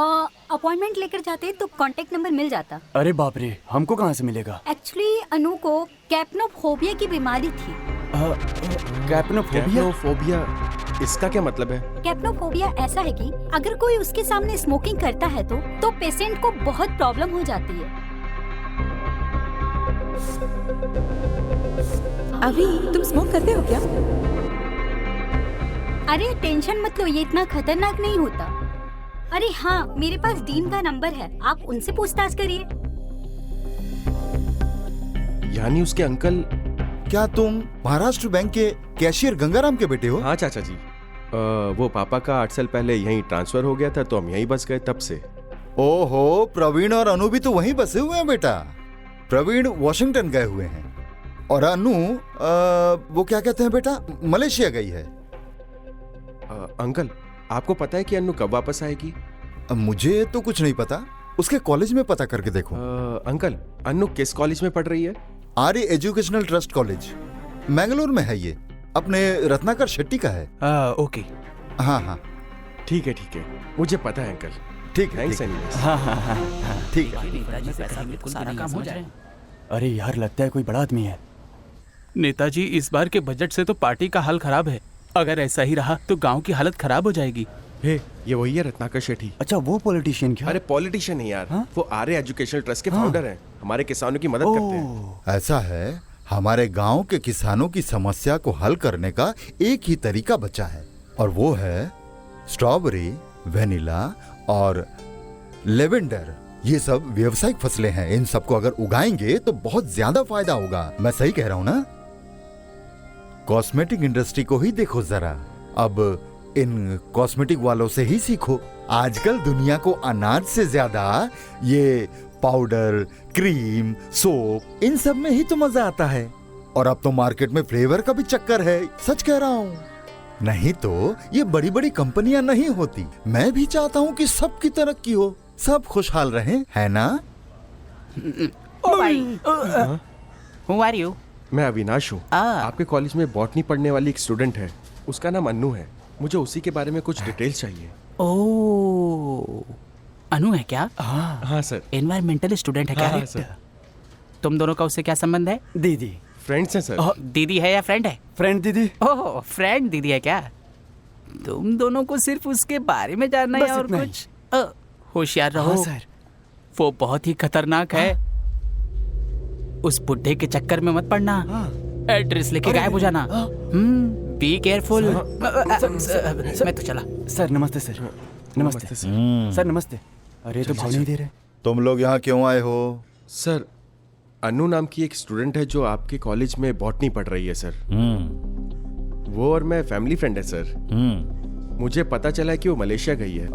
अपॉइंटमेंट लेकर जाते तो कांटेक्ट नंबर मिल जाता। अरे बाप रे, हमको कहाँ से मिलेगा? एक्चुअली अनु को कैप्नोफोबिया की बीमारी थी। कैप्नोफोबिया, इसका क्या मतलब है? कैप्नोफोबिया ऐसा है कि अगर कोई उसके सामने स्मोकिंग करता है तो पेशेंट को बहुत प्रॉब्लम हो जाती है। अभी तुम स्मोक करते हो क्या? अरे टेंशन मत लो, ये इतना खतरनाक नहीं होता। अरे हाँ, मेरे पास डीन का नंबर है, आप उनसे पूछताछ करिए। यानी उसके अंकल। क्या तुम महाराष्ट्र बैंक के कैशियर गंगाराम के बेटे हो? हाँ चाचा जी, वो पापा का 8 साल पहले यहीं ट्रांसफर हो गया था, तो हम यहीं बस गए तब से। ओहो, प्रवीण और अनु भी तो वहीं बसे हुए हैं बेटा। प्रवीण वॉशिंगटन गए हुए हैं और अनु वो क्या कहते हैं बेटा, मलेशिया गई है। अंकल, आपको पता है कि अनु कब वापस आएगी? मुझे तो कुछ नहीं पता, उसके कॉलेज में पता करके देखो। अंकल, अनु किस कॉलेज में पढ़ रही है? आर्य एजुकेशनल ट्रस्ट कॉलेज, मैंगलोर में है। ये अपने रत्नाकर शेट्टी का है। ओके। हाँ हाँ ठीक है, मुझे पता है अंकल। ठीक है, थैंक्स एनीवेज। हाँ ठीक है। अरे यार, लगता है कोई बड़ा आदमी है। नेताजी, इस बार के बजट से तो पार्टी का हाल खराब है। अगर ऐसा ही रहा तो गांव की हालत खराब हो जाएगी। ये वही है रत्नाकर शेट्टी। अच्छा, वो पॉलिटिशियन क्या? अरे पॉलिटिशियन नहीं यार, वो आर्य एजुकेशनल ट्रस्ट के फाउंडर हैं। हमारे किसानों की मदद करते हैं। ऐसा है, हमारे गांव के किसानों की समस्या को हल करने का एक ही तरीका बचा है, और वो है स्ट्रॉबेरी, वेनिला और लेवेंडर। ये सब व्यावसायिक फसलें हैं। इन सबको अगर उगाएंगे तो बहुत ज्यादा फायदा होगा। मैं सही कह रहा हूं ना? कॉस्मेटिक इंडस्ट्री को ही देखो जरा, अब इन कॉस्मेटिक वालों से ही सीखो। आजकल दुनिया को अनाज से ज्यादा ये पाउडर, क्रीम, सोप, इन सब में ही तो मजा आता है। और अब तो मार्केट में फ्लेवर का भी चक्कर है। सच कह रहा हूँ, नहीं तो ये बड़ी बड़ी कंपनियां नहीं होती। मैं भी चाहता हूँ कि सबकी तरक्की हो, सब खुशहाल रहें, है ना? Who are you? मैं अविनाश हूँ। आपके कॉलेज में बॉटनी पढ़ने वाली एक स्टूडेंट है, उसका नाम अन्नू है। मुझे उसी के बारे में कुछ डिटेल्स चाहिए। ओह, अनु है क्या? हाँ सर। एनवायरमेंटल स्टूडेंट है क्या? हाँ सर। तुम दोनों का उससे क्या संबंध है? दीदी। फ्रेंड्स हैं सर। दीदी है या फ्रेंड है? फ्रेंड दीदी। ओह, फ्रेंड दीदी है क्या? तुम दोनों को सिर्फ उसके बारे में जानना है और कुछ? होशियार रहो। हाँ सर। वो बहुत ही खतरनाक है। उस बुढ़े के चक्कर में मत पड़ना। एड्रेस लेके गायब हो जाना। Be careful. मैं तो चला। सर नमस्ते। सर नमस्ते। सर नमस्ते। अरे तो भाव नहीं दे रहे। तुम लोग यहाँ क्यों आए हो? सर, अनु नाम की एक स्टूडेंट है जो आपके कॉलेज में बॉटनी पढ़ रही है सर। वो और मैं फैमिली फ्रेंड है सर। मुझे पता चला कि वो मलेशिया गई है।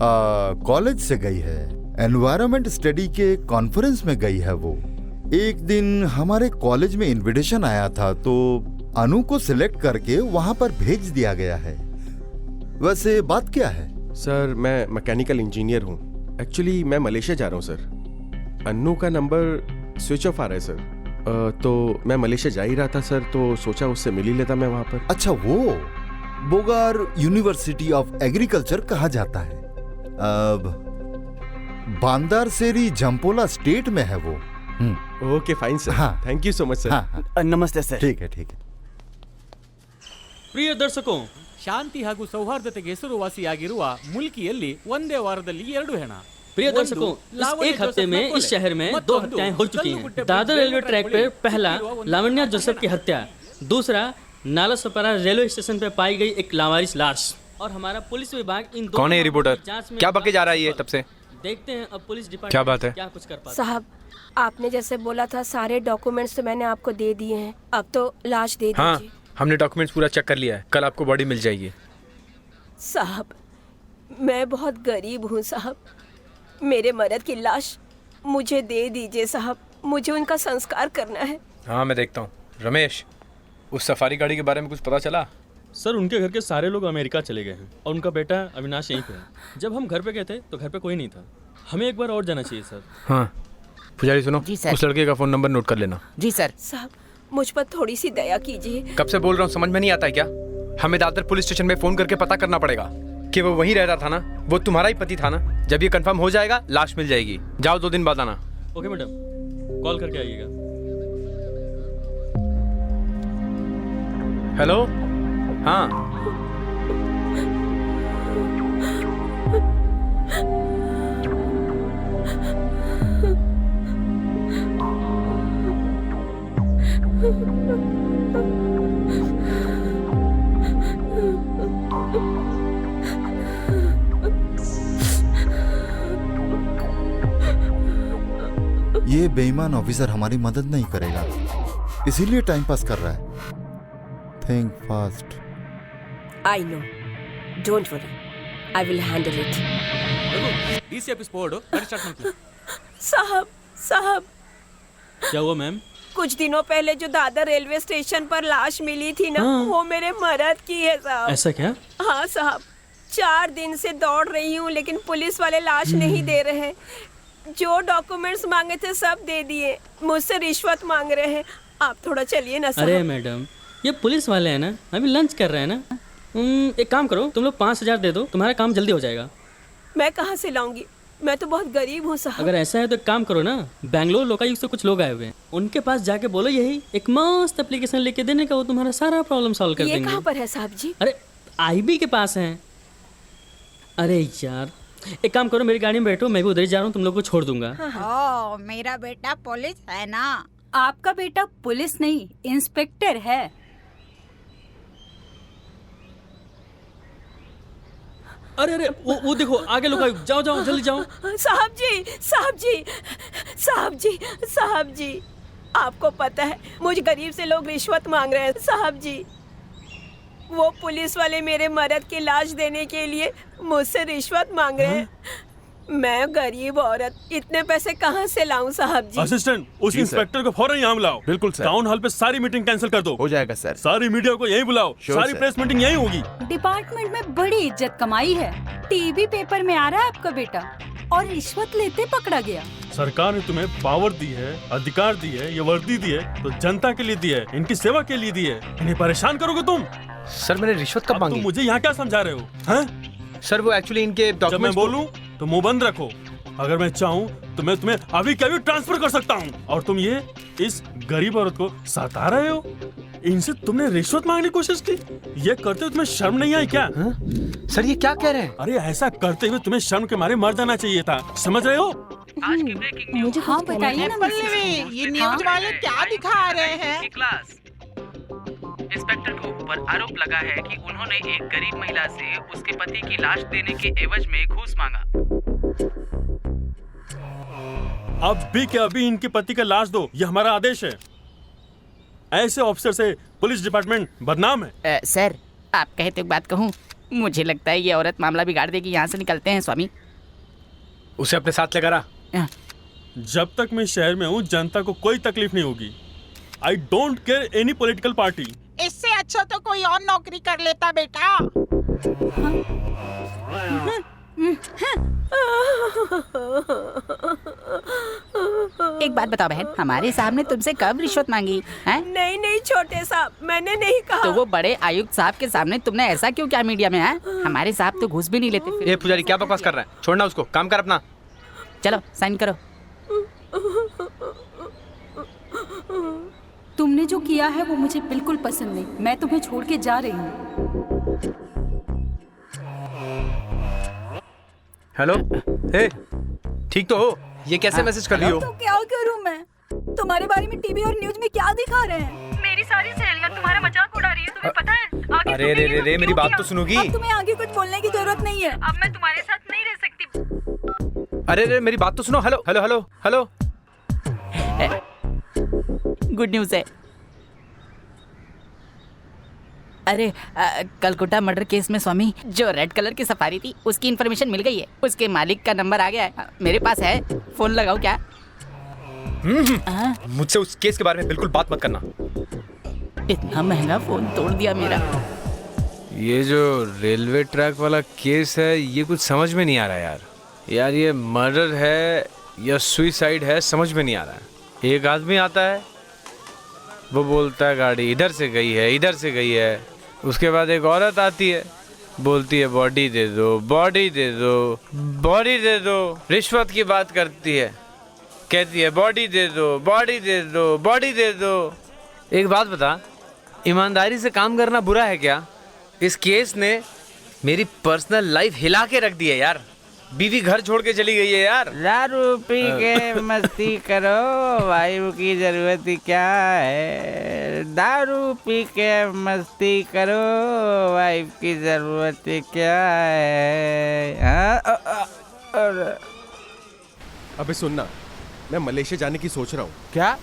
कॉलेज से गई है, एनवायरनमेंट स्टडी के कॉन्फ्रेंस में गई है वो। एक दिन हमारे कॉलेज में इनविटेशन आया था, तो अनु को सिलेक्ट करके वहां पर भेज दिया गया है। वैसे बात क्या है? सर, मैं मैकेनिकल इंजीनियर हूँ। एक्चुअली मैं मलेशिया जा रहा हूँ सर। अन्नू का नंबर स्विच ऑफ आ रहा है सर। तो मैं मलेशिया जा ही रहा था सर, तो सोचा उससे मिल ही लेता मैं वहां पर। अच्छा, वो बोगार यूनिवर्सिटी ऑफ एग्रीकल्चर कहा जाता है। अब बांदार सेरी जम्पोला स्टेट में है वो। Okay fine sir. हाँ। Thank you so much sir. हाँ। नमस्ते सर। ठीक है। ಪ್ರಿಯ ದರ್ಶಕೋ, ಶಾಂತಿ ಹಾಗೂ ಸೌಹಾರ್ದತೆಗೆ ಹೆಸರುವಾಸಿಯಾಗಿರುವ ಮುಲ್ಕಿಯಲ್ಲಿ ಒಂದೇ ವಾರದಲ್ಲಿ 2 ಹೆಣ। प्रिय दर्शकों, एक हफ्ते में इस शहर में 2 हत्याएं हो चुकी हैं। दादर रेलवे ट्रैक पर पहला लावण्या जोसेफ की हत्या, दूसरा नालासोपारा रेलवे स्टेशन पर पाई गई एक लावारिस लाश। और हमारा पुलिस विभाग इन कौन है ये रिपोर्टर? क्या बके जा रहा है ये तब से? देखते हैं अब पुलिस डिपार्टमेंट क्या बात है? क्या कुछ कर पाता है। साहब, आपने जैसे बोला था सारे डॉक्यूमेंट्स तो मैंने आपको दे दिए हैं, अब तो लाश दे दीजिए। हाँ, हमने डॉक्यूमेंट्स पूरा चेक कर लिया है, कल आपको बॉडी मिल जाएगी। साहब, मैं बहुत गरीब हूँ साहब, मेरे मर्द की लाश मुझे दे दीजिए साहब, मुझे उनका संस्कार करना है। हाँ, मैं देखता हूँ। रमेश, उस सफारी गाड़ी के बारे में कुछ पता चला? सर, उनके घर के सारे लोग अमेरिका चले गए हैं और उनका बेटा अविनाश यहीं पे है। जब हम घर पे गए थे तो घर पे कोई नहीं था। हमें एक बार और जाना चाहिए सर। हाँ, पुजारी सुनो, जी सर। उस लड़के का फोन नंबर नोट कर लेना। जी सर। साहब, मुझ पर थोड़ी सी दया कीजिए। कब से बोल रहा हूँ, समझ में नहीं आता है क्या? हमें दादर पुलिस स्टेशन में फोन करके पता करना पड़ेगा कि वो वहीं रहता था ना, वो तुम्हारा ही पति था ना। जब ये कंफर्म हो जाएगा लाश मिल जाएगी। जाओ, 2 दिन बाद आना। ओके मैडम, कॉल करके आइएगा। हेलो, हाँ। ये बेईमान ऑफिसर हमारी मदद नहीं करेगा, इसीलिए टाइम पास कर रहा है। Think fast. I know, don't worry, I will handle it. DC office पोर्ड गाड़ी स्टार्ट मत कीजिए। साहब, साहब, क्या हुआ मैम? कुछ दिनों पहले जो दादर रेलवे स्टेशन पर लाश मिली थी ना, हाँ। वो मेरे मर्द की है साहब। ऐसा क्या? हाँ साहब, 4 दिन से दौड़ रही हूँ लेकिन पुलिस वाले लाश नहीं दे रहे। जो डॉक्यूमेंट्स मांगे थे सब दे दिए, मुझसे रिश्वत मांग रहे हैं। आप थोड़ा चलिए ना साहब। अरे मैडम, ये पुलिस वाले हैं ना, अभी लंच कर रहे हैं ना। एक काम करो, तुम लोग 5,000 दे दो, तुम्हारा काम जल्दी हो जाएगा। मैं कहाँ से लाऊंगी, मैं तो बहुत गरीब हूँ साहब। अगर ऐसा है तो एक काम करो ना, बैंगलोर लोकायुक्त से कुछ लोग आए हुए हैं, उनके पास जाके बोलो यही एक मस्त एप्लीकेशन लेके देने का, वो तुम्हारा सारा प्रॉब्लम सॉल्व कर ये देंगे। कहाँ पर है साहब जी? अरे आईबी के पास है। अरे यार, एक काम करो, मेरी गाड़ी में बैठो, मैं भी उधर ही जा रहा हूँ, तुम लोग को छोड़ दूंगा। ओ, मेरा बेटा पुलिस है ना? आपका बेटा पुलिस नहीं, इंस्पेक्टर है। अरे अरे, वो देखो आगे लोग, जाओ जाओ जल्दी जाओ। साहब जी, साहब जी, साहब जी, साहब जी, आपको पता है मुझ गरीब से लोग रिश्वत मांग रहे हैं साहब जी। वो पुलिस वाले मेरे मर्द की लाश देने के लिए मुझसे रिश्वत मांग रहे हैं। मैं गरीब औरत, इतने पैसे कहाँ से लाऊं साहब जी? असिस्टेंट, उस इंस्पेक्टर को फौरन यहाँ बुलाओ। बिल्कुल सर। टाउन हॉल पे सारी मीटिंग कैंसिल कर दो। हो जाएगा सर। सारी मीडिया को यहीं बुलाओ, सारी प्रेस मीटिंग यहीं होगी। डिपार्टमेंट में बड़ी इज्जत कमाई है, टीवी पेपर में आ रहा है आपका बेटा, और रिश्वत लेते पकड़ा गया। सरकार ने तुम्हें पावर दी है, अधिकार दी है, ये वर्दी दी है तो जनता के लिए दी है, इनकी सेवा के लिए दी है। इन्हें परेशान करोगे तुम? सर, मैंने रिश्वत कब मांगी? तुम मुझे यहाँ क्या समझा रहे हो? हैं? सर, वो एक्चुअली इनके जब मैं बोलूं तो मुंह बंद रखो। अगर मैं चाहूँ तो मैं तुम्हें अभी के अभी ट्रांसफर कर सकता हूँ। और तुम ये इस गरीब औरत को सता रहे हो, इनसे तुमने रिश्वत मांगने की कोशिश की। ये करते हुए तुम्हें शर्म नहीं आई क्या? सर, ये क्या कह रहे हैं? अरे ऐसा करते हुए तुम्हें शर्म के मारे मर जाना चाहिए था, समझ रहे हो? आज की ब्रेकिंग न्यूज। मुझे हाँ बताइए ना पल्लवी, ये न्यूज वाले क्या दिखा रहे हैं? क्लास इंस्पेक्टर के ऊपर आरोप लगा है कि उन्होंने एक गरीब महिला से उसके पति की लाश देने के एवज में घूस मांगा। अब भी के अभी इनके पति का लाश दो, ये हमारा आदेश है। ऐसे ऑफिसर से पुलिस डिपार्टमेंट बदनाम है। सर, आप कहते बात कहूँ, मुझे लगता है ये औरत मामला बिगाड़ देगी। यहाँ से निकलते हैं स्वामी। उसे अपने साथ लगा रहा। जब तक मैं शहर में हूँ जनता को कोई तकलीफ नहीं होगी। I don't care any political party. इससे अच्छा तो कोई और नौकरी कर लेता बेटा। एक बात बताओ बहन, हमारे साहब ने तुमसे कब रिश्वत मांगी है? नहीं नहीं छोटे साहब, मैंने नहीं कहा। तो वो बड़े आयुक्त साहब के सामने तुमने ऐसा क्यों किया मीडिया में? है हमारे साहब तो घूस भी नहीं लेते। ये पुजारी क्या बकवास कर रहा है? छोड़ना उसको, काम कर अपना। चलो साइन करो। तुमने जो किया है वो मुझे बिल्कुल पसंद नहीं। मैं तुम्हें छोड़ के जा रही हूँ। हेलो, हे, ठीक तो हो? ये कैसे मैसेज कर रही हो? तो क्या करूँ मैं? तुम्हारे बारे में टीवी और न्यूज में क्या दिखा रहे हैं? मेरी सारी सहेलियां तुम्हारा मजाक उड़ा रही है, तुम्हें पता है? आगे अरे रे रे रे, मेरी बात तो सुनोगी। अब तुम्हें आगे कुछ बोलने की जरूरत नहीं है। अब मैं तुम्हारे साथ नहीं रह सकती। अरे अरे मेरी बात तो सुनो। Hello hello hello hello. Good news है। अरे कलकत्ता मर्डर केस में स्वामी जो रेड कलर की सफारी थी उसकी इन्फॉर्मेशन मिल गई है। उसके मालिक का नंबर आ गया है, मेरे पास है। फोन लगाऊं क्या? मुझसे उस केस के बारे में बिल्कुल बात मत करना। इतना महंगा फोन तोड़ दिया मेरा। ये जो रेलवे ट्रैक वाला केस है ये कुछ समझ में नहीं आ रहा यार। यार ये मर्डर है या सुसाइड है समझ में नहीं आ रहा है। एक आदमी आता है, वो बोलता है गाड़ी इधर से गई है, इधर से गई है। उसके बाद एक औरत आती है, बोलती है बॉडी दे दो, बॉडी दे दो, बॉडी दे दो। रिश्वत की बात करती है, कहती है बॉडी दे दो, बॉडी दे दो, बॉडी दे दो। एक बात बता, ईमानदारी से काम करना बुरा है क्या? इस केस ने मेरी पर्सनल लाइफ हिला के रख दी है यार। बीवी घर छोड़ के चली गई है यार। दारू पी के मस्ती करो, वाइफ की जरूरत ही क्या है। दारू पी के मस्ती करो, वाइफ की जरूरत ही क्या है। अबे सुनना, मैं मलेशिया जाने की सोच रहा हूँ। क्या?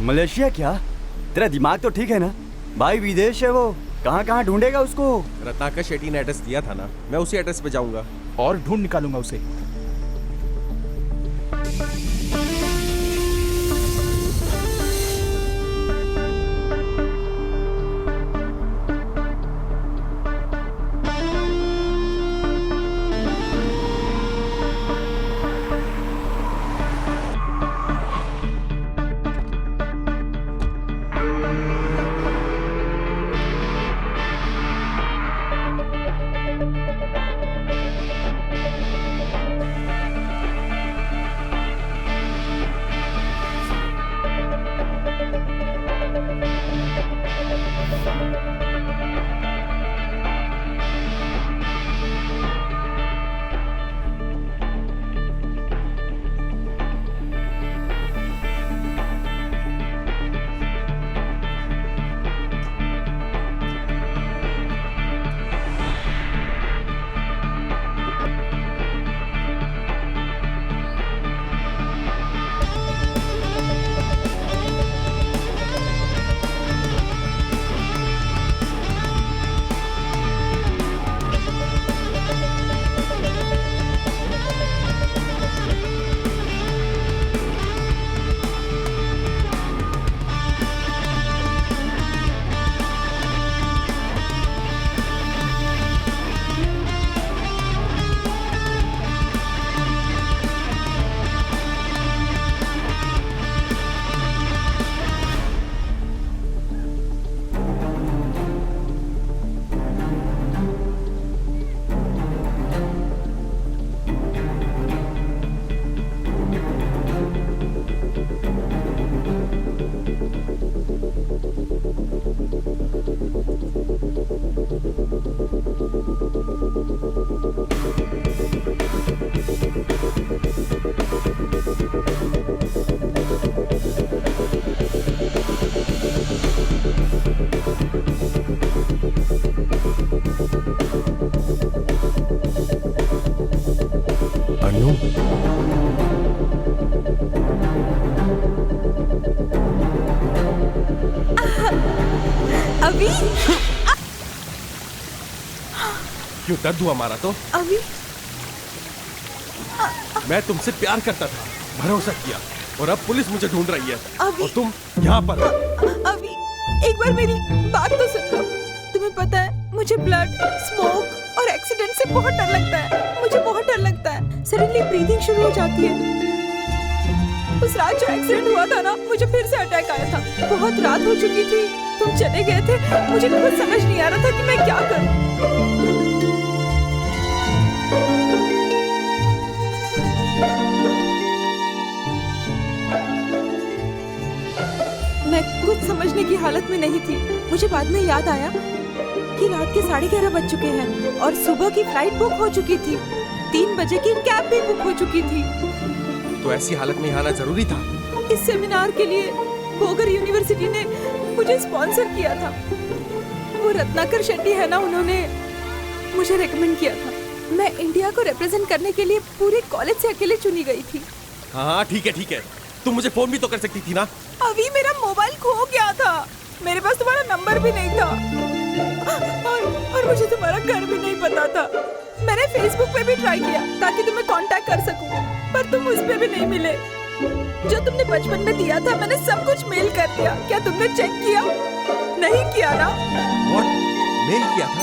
मलेशिया क्या? तेरा दिमाग तो ठीक है ना भाई? विदेश है वो, कहाँ कहाँ ढूंढेगा उसको? रत्नाकर शेट्टी ने एड्रेस दिया था ना, मैं उसी एड्रेस पे जाऊंगा और ढूंढ निकालूंगा उसे। अभी क्यों दर्द हुआ मारा तो? अभी मैं तुमसे प्यार करता था, भरोसा किया, और अब पुलिस मुझे ढूंढ रही है। अभी और तुम यहाँ पर। अभी एक बार मेरी बात तो सुन लो। तुम्हें पता है मुझे ब्लड, स्मोक और एक्सीडेंट से बहुत डर लगता है। मुझे बहुत डर लगता है। सडनली ब्रीदिंग शुरू हो जाती है। उस रात जो एक्सीडेंट हुआ था ना, मुझे फिर से अटैक आया था। बहुत रात हो चुकी थी, तुम चले गए थे। मुझे कुछ समझ नहीं आ रहा था कि मैं क्या करूं। मैं कुछ समझने की हालत में नहीं थी। मुझे बाद में याद आया कि रात के 11:30 बज चुके हैं और सुबह की फ्लाइट बुक हो चुकी थी। 3 बजे की कैब भी बुक हो चुकी थी। तो ऐसी हालत में आना जरूरी था। इस सेमिनार के लिए बोगर यूनिवर्सिटी ने मुझे स्पॉन्सर किया था। वो रत्नाकर शेट्टी है ना, उन्होंने मुझे रेकमेंड किया था। मैं इंडिया को रिप्रेजेंट करने के लिए पूरे कॉलेज से अकेले चुनी गई थी। हाँ ठीक है, तुम मुझे फोन भी तो कर सकती थी ना। अभी मेरा मोबाइल खो गया था, मेरे पास तुम्हारा नंबर भी नहीं था और मुझे तुम्हारा घर भी नहीं पता था। मैंने फेसबुक पे भी ट्राई किया ताकि तुम्हें कांटेक्ट कर सकूं, पर तुम उस पे भी नहीं मिले। जो तुमने बचपन में दिया था मैंने सब कुछ मेल कर दिया। क्या तुमने चेक किया? नहीं किया ना? What? मेल किया था?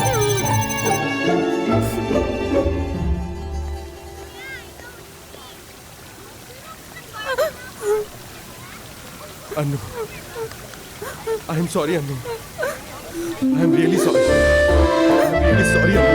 अनु, I am sorry Anu, I am really sorry. I am really sorry अनु।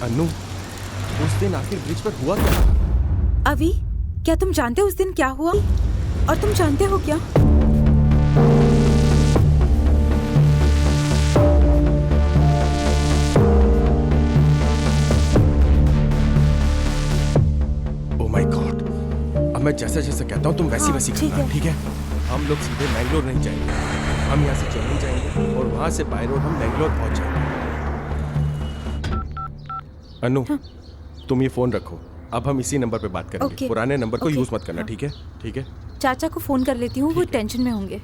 अनु, उस दिन आखिर ब्रिज पर हुआ क्या? अभी क्या तुम जानते हो उस दिन क्या हुआ? और तुम जानते हो क्या? ओह माय गॉड, अब मैं जैसा जैसा कहता हूँ तुम वैसी वैसी करना, ठीक है? हम लोग सीधे मैंगलोर नहीं जाएंगे, हम यहाँ से चेन्नई जाएंगे और वहाँ से बाय रोड हम मैंगलोर पहुँच जाएंगे। अनु, तुम ये फोन रखो, अब हम इसी नंबर पे बात करेंगे। Okay. पुराने नंबर को Okay. यूज मत करना, ठीक है? ठीक है? चाचा को फोन कर लेती हूँ, वो टेंशन में होंगे।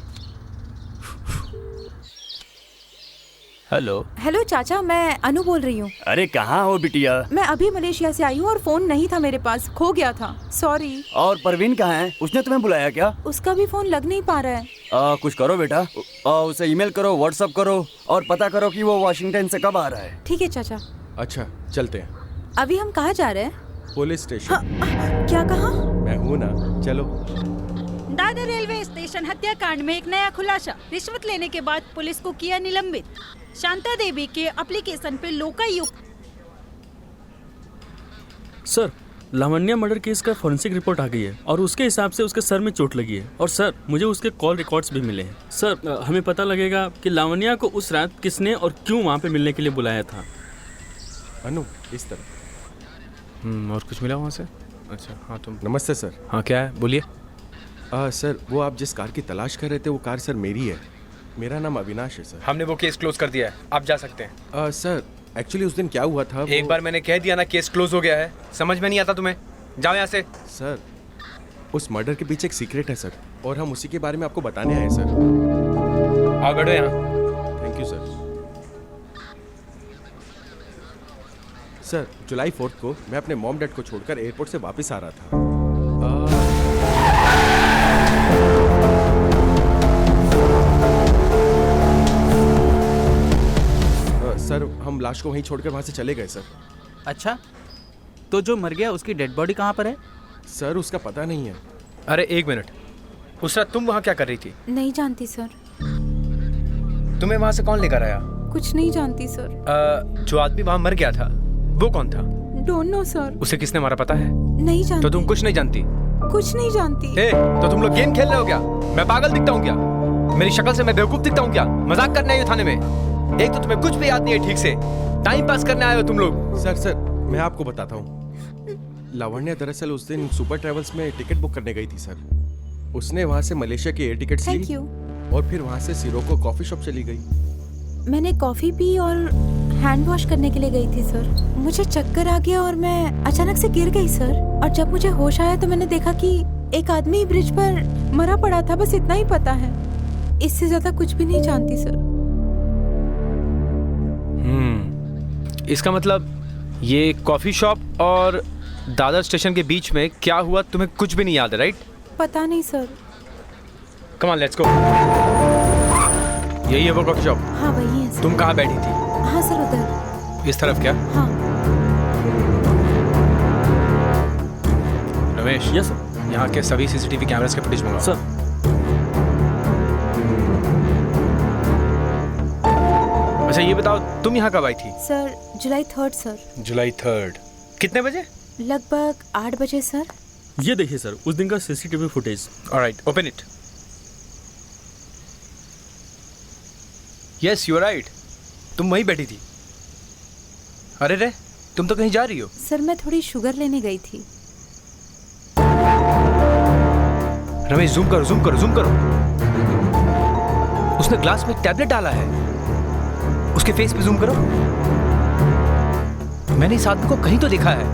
हेलो चाचा, मैं अनु बोल रही हूँ। अरे कहाँ हो बिटिया? मैं अभी मलेशिया से आई हूँ और फोन नहीं था मेरे पास, खो गया था। सॉरी। और परवीन कहाँ है? उसने तुम्हें बुलाया क्या? उसका भी फोन लग नहीं पा रहा है। कुछ करो बेटा, उसे ईमेल करो, व्हाट्सएप करो और पता करो कि वो वाशिंगटन से कब आ रहा है। ठीक है चाचा। अच्छा चलते हैं। अभी हम कहाँ जा रहे हैं? Police station. क्या कहा? मैं हूँ ना, चलो। दादर रेलवे स्टेशन हत्याकांड में एक नया खुलासा। रिश्वत लेने के बाद पुलिस को किया निलंबित। शांता देवी के एप्लीकेशन पे Lokayukta. Sir, Lavanya murder case का फॉरेंसिक रिपोर्ट आ गई है और उसके हिसाब से उसके सर में चोट लगी है। और सर, मुझे उसके कॉल रिकॉर्ड्स भी मिले हैं। सर, हमें पता लगेगा कि लावण्या को उस रात किसने और क्यों वहाँ पे मिलने के लिए बुलाया था। अनु, इस तरह। और कुछ मिला वहाँ से? अच्छा हाँ, तुम। नमस्ते सर। हाँ क्या है, बोलिए। सर, वो आप जिस कार की तलाश कर रहे थे वो कार सर मेरी है। मेरा नाम अविनाश है सर। हमने वो केस क्लोज कर दिया है, आप जा सकते हैं। सर, एक्चुअली उस दिन क्या हुआ था एक बार मैंने कह दिया ना, केस क्लोज हो गया है। समझ में नहीं आता तुम्हें? जाओ यहाँ से। सर, उस मर्डर के पीछे एक सीक्रेट है सर, और हम उसी के बारे में आपको बताने आए सर। आओ बैठो यहाँ। Thank you sir. सर, जुलाई 4 को मैं अपने मॉम डैड को छोड़कर एयरपोर्ट से वापस आ रहा था। सर, हम लाश को वहीं छोड़कर वहां से चले गए सर। अच्छा, तो जो मर गया उसकी डेड बॉडी कहाँ पर है? सर, उसका पता नहीं है। अरे एक मिनट, उस रात तुम वहाँ क्या कर रही थी? नहीं जानती सर। तुम्हें वहाँ से कौन लेकर आया? कुछ नहीं जानती सर। जो आदमी वहाँ मर गया था वो कौन था? Don't know sir. उसे किसने मारा पता है? नहीं जानती। तो तुम कुछ नहीं जानती? कुछ नहीं जानती। तो तुम लोग गेम खेल रहे हो क्या? मैं पागल दिखता हूँ क्या? मेरी शक्ल से मैं बेवकूफ दिखता हूँ क्या? मजाक करने आए हो थाने में? एक तो तुम्हें कुछ भी याद नहीं है ठीक से, टाइम पास करने आए हो तुम लोग। सर, मैं आपको बताता हूँ। लावण्या दरअसल उस दिन सुपर ट्रेवल्स में टिकट बुक करने गई थी सर। उसने वहाँ से मलेशिया की एयर टिकट ली और फिर वहाँ से सिरोको कॉफी शॉप चली गई। मैंने कॉफी पी और हैंड वॉश करने के लिए गई थी सर। मुझे चक्कर आ गया और मैं अचानक से गिर गई सर। और जब मुझे होश आया तो मैंने देखा कि एक आदमी ब्रिज पर मरा पड़ा था। बस इतना ही पता है, इससे ज्यादा कुछ भी नहीं जानती सर। इसका मतलब ये कॉफी शॉप और दादर स्टेशन के बीच में क्या हुआ तुम्हें कुछ भी नहीं याद है, राइट? पता नहीं sir. Come on, let's go. यही है वो कॉफी शॉप? हाँ वही है सर। तुम कहाँ बैठी थी? हाँ सर, उधर। इस तरफ क्या? हाँ। रमेश। Yes sir. यहाँ के सभी सीसीटीवी कैमरास के फुटेज मंगाओ। सर। अच्छा ये बताओ, तुम यहाँ कब आई थी? सर, जुलाई 3 सर। जुलाई 3 कितने बजे? लगभग 8 बजे सर। ये देखिए सर, उस दिन का CCTV footage. Alright, open it. Yes you are right, तुम वहीं बैठी थी। अरे रे, तुम तो कहीं जा रही हो। सर मैं थोड़ी शुगर लेने गई थी। रमेश जूम करो जूम करो जूम करो। उसने ग्लास में टैबलेट डाला है, उसके फेस पे जूम करो। मैंने इस आदमी को कहीं तो देखा है।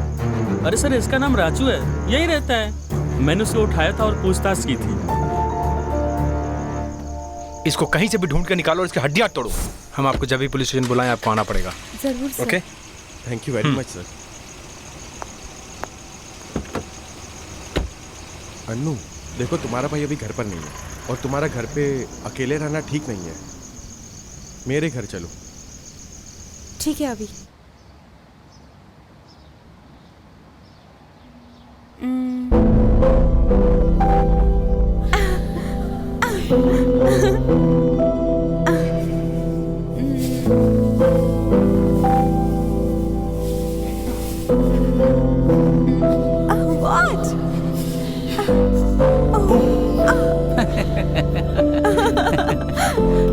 अरे सर इसका नाम राजू है, यही रहता है। मैंने उसे उठाया था और पूछताछ की थी। इसको कहीं से भी ढूंढ कर निकालो और इसकी हड्डियां तोड़ो। हम आपको जब भी पुलिस स्टेशन बुलाएं आपको आना पड़ेगा। जरूर sir. Okay, thank you very much sir. Annu देखो, तुम्हारा भाई अभी घर पर नहीं है और तुम्हारा घर पे अकेले रहना ठीक नहीं है। मेरे घर चलो। ठीक है अभी।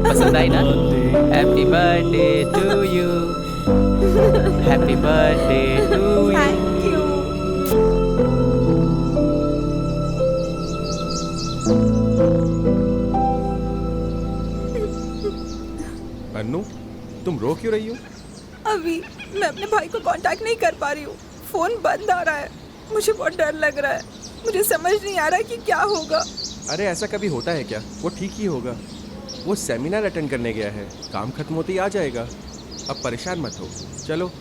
पसंद आई ना? Happy birthday to you, happy birthday to you. Annu तुम रो क्यों रही हो? अभी मैं अपने भाई को कांटेक्ट नहीं कर पा रही हूँ, फोन बंद आ रहा है। मुझे बहुत डर लग रहा है, मुझे समझ नहीं आ रहा कि क्या होगा। अरे ऐसा कभी होता है क्या? वो ठीक ही होगा। वो सेमिनार अटेंड करने गया है, काम खत्म होते ही आ जाएगा। अब परेशान मत हो, चलो। और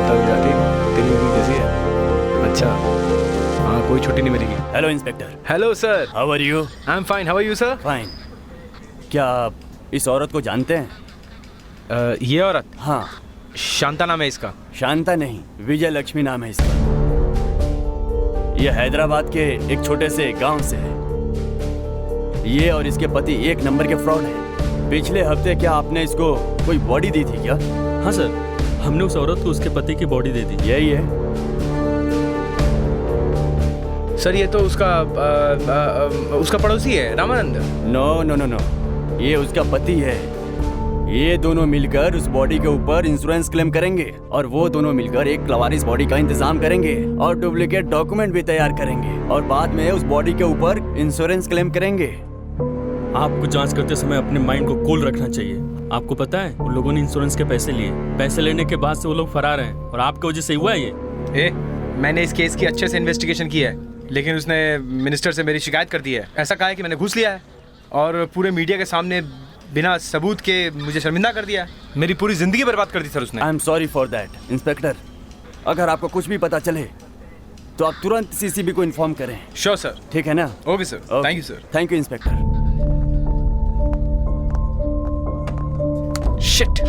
तब जाके तेरी उम्र कैसी है? अच्छा, हाँ कोई छुट्टी नहीं मिलेगी। Hello inspector. Hello sir. How are you? I am fine, how are you sir? Fine. क्या आप इस औरत को जानते हैं? ये औरत? हाँ। शांता नाम है इसका। शांता नहीं, विजय लक्ष्मी नाम है इसका। यह हैदराबाद के एक छोटे से गांव से है। ये और इसके पति एक नंबर के फ्रॉड हैं। पिछले हफ्ते क्या आपने इसको कोई बॉडी दी थी क्या? हाँ सर, हमने उस औरत को उसके पति की बॉडी दे दी। यही है सर। ये तो उसका पड़ोसी है, Ramanand. No no no no, ये उसका पति है। ये दोनों मिलकर उस बॉडी के ऊपर इंश्योरेंस क्लेम करेंगे और वो दोनों मिलकर एक लवारिस बॉडी का इंतजाम करेंगे और डुप्लीकेट डॉक्यूमेंट भी तैयार करेंगे और बाद में उस बॉडी के ऊपर इंश्योरेंस क्लेम करेंगे। आपको जांच करते समय अपने माइंड को कूल रखना चाहिए। आपको पता है उन लोगों ने इंश्योरेंस के पैसे लिए, पैसे लेने के बाद से वो लोग फरार हैं और आपकी वजह से हुआ है ये। मैंने इस केस की अच्छे से इन्वेस्टिगेशन की है, लेकिन उसने मिनिस्टर से मेरी शिकायत कर दी है। ऐसा कहा है कि मैंने घूस लिया है और पूरे मीडिया के सामने बिना सबूत के मुझे शर्मिंदा कर दिया। मेरी पूरी जिंदगी बर्बाद कर दी सर उसने। I am sorry for that inspector. अगर आपको कुछ भी पता चले तो आप तुरंत सीसीबी को इन्फॉर्म करें। Sure sir. ठीक है ना? Okay sir, thank you sir. Thank you inspector. Shit,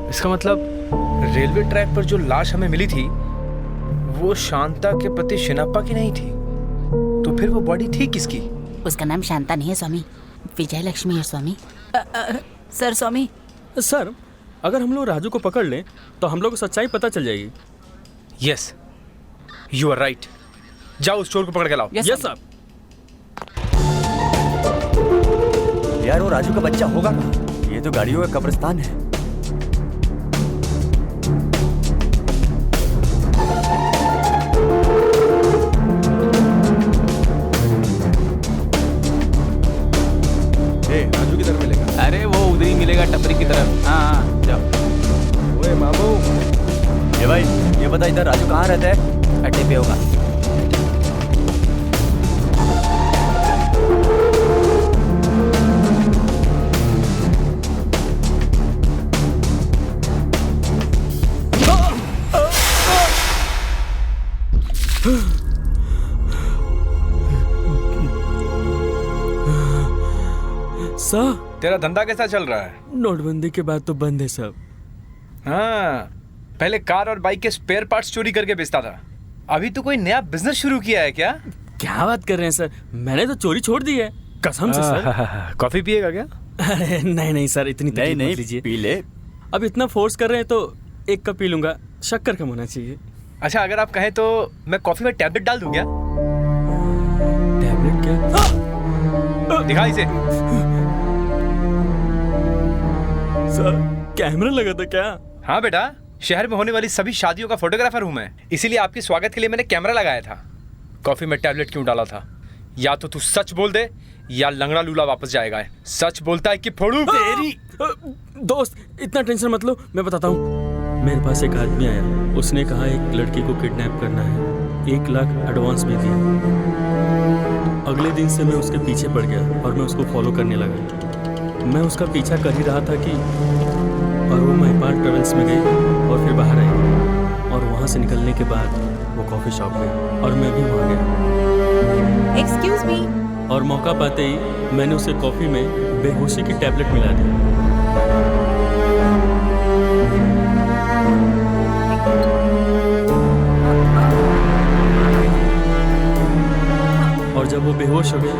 इसका मतलब रेलवे ट्रैक पर जो लाश हमें मिली थी वो शांता के पति शिनाप्पा की नहीं थी, तो फिर वो बॉडी थी किसकी? उसका नाम शांता नहीं है स्वामी, विजय लक्ष्मी है स्वामी। सर स्वामी। सर, अगर हम लोग राजू को पकड़ लें तो हम लोग को सच्चाई पता चल जाएगी। Yes, you are right. जाओ उस चोर को पकड़ के लाओ। Yes sir. यार वो राजू का बच्चा होगा कहाँ? ये तो गाड़ियों का कब्रिस्तान है। राजू किधर मिलेगा? अरे वो उधर ही मिलेगा, टपरी की तरफ। हाँ जाओ। ओए मामू। ये भाई ये बता, इधर राजू कहाँ रहता है? अड्डे पे होगा। सर, तेरा धंधा कैसा चल रहा है? नोटबंदी के बाद तो बंद है सब। हाँ, पहले कार और बाइक के स्पेयर पार्ट्स चोरी करके बेचता था, अभी तो कोई नया बिजनेस शुरू किया है क्या? क्या बात कर रहे हैं सर, मैंने तो चोरी छोड़ दी है, कसम से सर। कॉफी पिएगा क्या? अरे नहीं नहीं सर, इतनी तकलीफ मत लीजिए। पी ले। अब इतना फोर्स कर रहे हैं तो एक कप पी लूंगा, शक्कर कम होना चाहिए। अच्छा अगर आप कहें तो मैं कॉफी में टैबलेट डाल दूं क्या? टैबलेट क्या? दिखा इसे। सर कैमरा लगा था क्या? हाँ बेटा, शहर में होने वाली सभी शादियों का फोटोग्राफर हूँ मैं, इसीलिए आपके स्वागत के लिए मैंने कैमरा लगाया था। कॉफी में टैबलेट क्यों डाला था? या तो तू सच बोल दे या लंगड़ा लूला वापस जाएगा। सच बोलता है कि फोड़ू तेरी। दोस्त इतना टेंशन मत लो, मैं बताता हूँ। मेरे पास एक आदमी आया, उसने कहा एक लड़की को किडनैप करना है, 1 लाख एडवांस में दिया। अगले दिन से मैं उसके पीछे पड़ गया और मैं उसको फॉलो करने लगा। मैं उसका पीछा कर ही रहा था कि और वो महिपाल ट्रेवल्स में गई और फिर बाहर आई और वहाँ से निकलने के बाद वो कॉफ़ी शॉप गई और मैं भी वहाँ गया। Excuse me. और मौका पाते ही मैंने उसे कॉफ़ी में बेहोशी की टैबलेट मिला दी। और जब वो बेहोश हो गई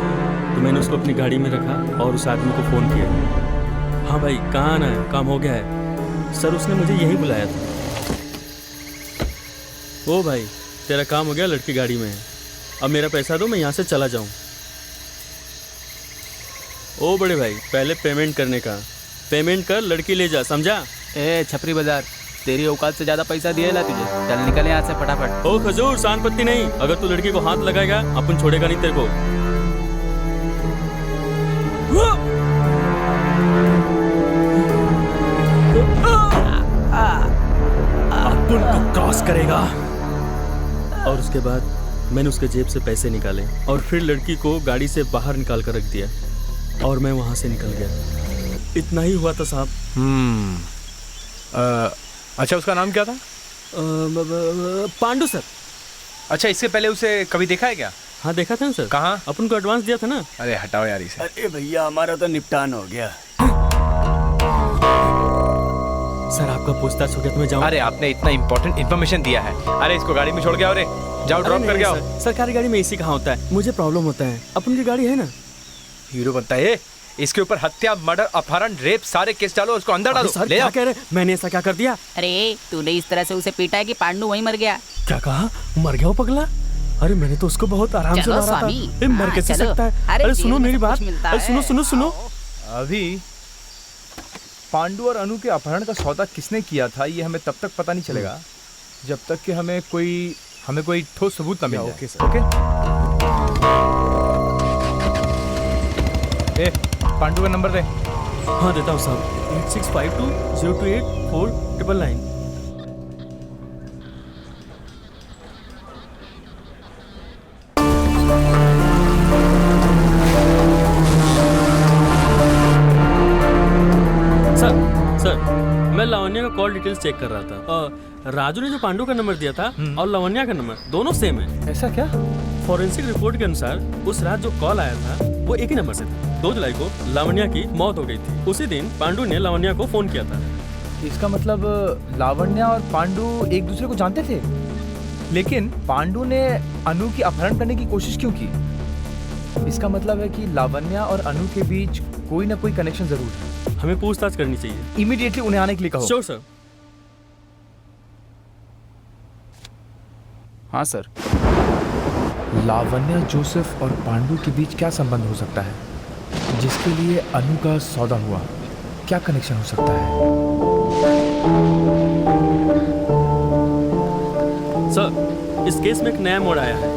तो मैंने उसको अपनी गाड़ी में रखा और उस आदमी को फ़ोन किया। हाँ भाई कहाँ आना है, काम हो गया है। सर उसने मुझे यही बुलाया था। ओ भाई तेरा काम हो गया, लड़की गाड़ी में है, अब मेरा पैसा दो, मैं यहाँ से चला जाऊँ। ओ बड़े भाई पहले पेमेंट करने का, पेमेंट कर, लड़की ले जा, समझा? ए छपरी बाजार, तेरी औकात से ज्यादा पैसा दिया ला तुझे, चल निकल यहाँ से फटाफट। ओ खजूर शान पत्ती नहीं, अगर तू लड़की को हाथ लगाएगा अपन छोड़ेगा नहीं तेरे को। अपन को क्रॉस करेगा। और उसके बाद मैंने उसके जेब से पैसे निकाले और फिर लड़की को गाड़ी से बाहर निकाल कर रख दिया और मैं वहां से निकल गया। इतना ही हुआ था साहब। अच्छा उसका नाम क्या था? पांडु सर। अच्छा इससे पहले उसे कभी देखा है क्या? हाँ देखा था ना सर। कहाँ? अपन को एडवांस दिया था ना। अरे हटाओ यार इसे। अरे भैया हमारा तो निपटान हो गया। सर आपका पूछताछ हो गया तो मैं जाऊँ? अरे आपने इतना इंपॉर्टेंट इन्फॉर्मेशन दिया है। अरे इसको गाड़ी में छोड़ के आओ रे, जाओ ड्रॉप करके आओ। सरकारी गाड़ी में एसी कहाँ होता है, मुझे प्रॉब्लम होता है। अपन की गाड़ी है ना। हीरो बनता है इसके ऊपर हत्या, मर्डर, अपहरण, रेप सारे केस डालो, उसको अंदर डालो। सर क्या कह रहे, मैंने ऐसा क्या कर दिया? अरे तूने इस तरह से उसे पीटा है कि पांडु वहीं मर गया। क्या कहा? मर गया वो पगला? अरे मैंने तो उसको बहुत आराम से मारा था। मर कैसे सकता है? अरे सुनो मेरी बात, अरे सुनो सुनो सुनो। अभी पांडु और अनु के अपहरण का सौदा किसने किया था ये हमें तब तक पता नहीं चलेगा जब तक कि हमें कोई ठोस सबूत न मिल जाए। ओके? ए पांडु का नंबर दे। हाँ देता हूँ साहब, 8652-028-499। सर मैं लावण्या का कॉल डिटेल्स चेक कर रहा था। राजू ने जो पांडु का नंबर दिया था और लावण्या का नंबर दोनों सेम है। ऐसा क्या? फॉरेंसिक रिपोर्ट के अनुसार उस रात जो कॉल आया था वो एक ही नंबर से था। 2 जुलाई को लावण्या की मौत हो गई थी। उसी दिन पांडु ने लावण्या को फोन किया था। इसका मतलब लावण्या और पांडु एक दूसरे को जानते थे, लेकिन पांडु ने अनु की अपहरण करने की कोशिश क्यों की? इसका मतलब है कि लावण्या और अनु के बीच कोई ना कोई कनेक्शन जरूर है। हमें पूछताछ करनी चाहिए। इमीडिएटली उन्हें आने के लिए कहो। Sure sir. हाँ सर। लावण्या, जोसेफ और पांडु के बीच क्या संबंध हो सकता है जिसके लिए अनु का सौदा हुआ? क्या कनेक्शन हो सकता है? सर इस केस में एक नया मोड़ आया है।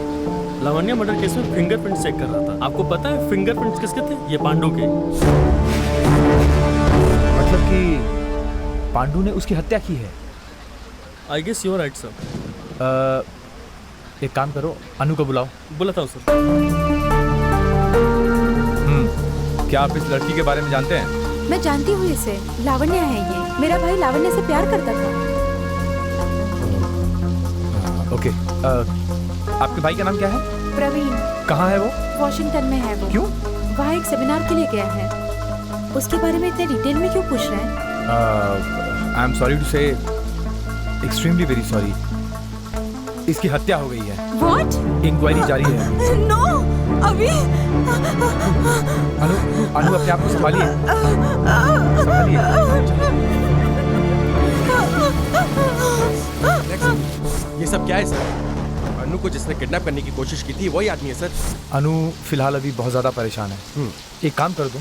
लावण्या मर्डर केस में फिंगरप्रिंट चेक कर रहा था। आपको पता है फिंगरप्रिंट्स किसके थे? ये पांडु के। मतलब कि पांडु ने उसकी हत्या की है? I guess you are right sir. एक काम करो, अनु को बुलाओ। बुलाता हूँ सर। क्या आप इस लड़की के बारे में जानते हैं? मैं जानती हूँ इसे, लावण्या है ये। मेरा भाई लावण्या से प्यार करता था। ओके। आपके भाई का नाम क्या है? प्रवीण। कहाँ है वो? वॉशिंगटन में है वो। क्यों? वहाँ एक सेमिनार के लिए गया है। उसके बारे में इतने डिटेल में क्यों पूछ रहे हैं? आई एम सॉरी टू से, एक्सट्रीमली वेरी सॉरी। इसकी हत्या हो गई है। What? इंक्वायरी जारी है। No, अभी। अनु अपने आप को संभालिए। ये सब क्या है सर? अनु को जिसने किडनैप करने की कोशिश की थी वही आदमी है सर। अनु फिलहाल अभी बहुत ज़्यादा परेशान है। एक काम कर दो,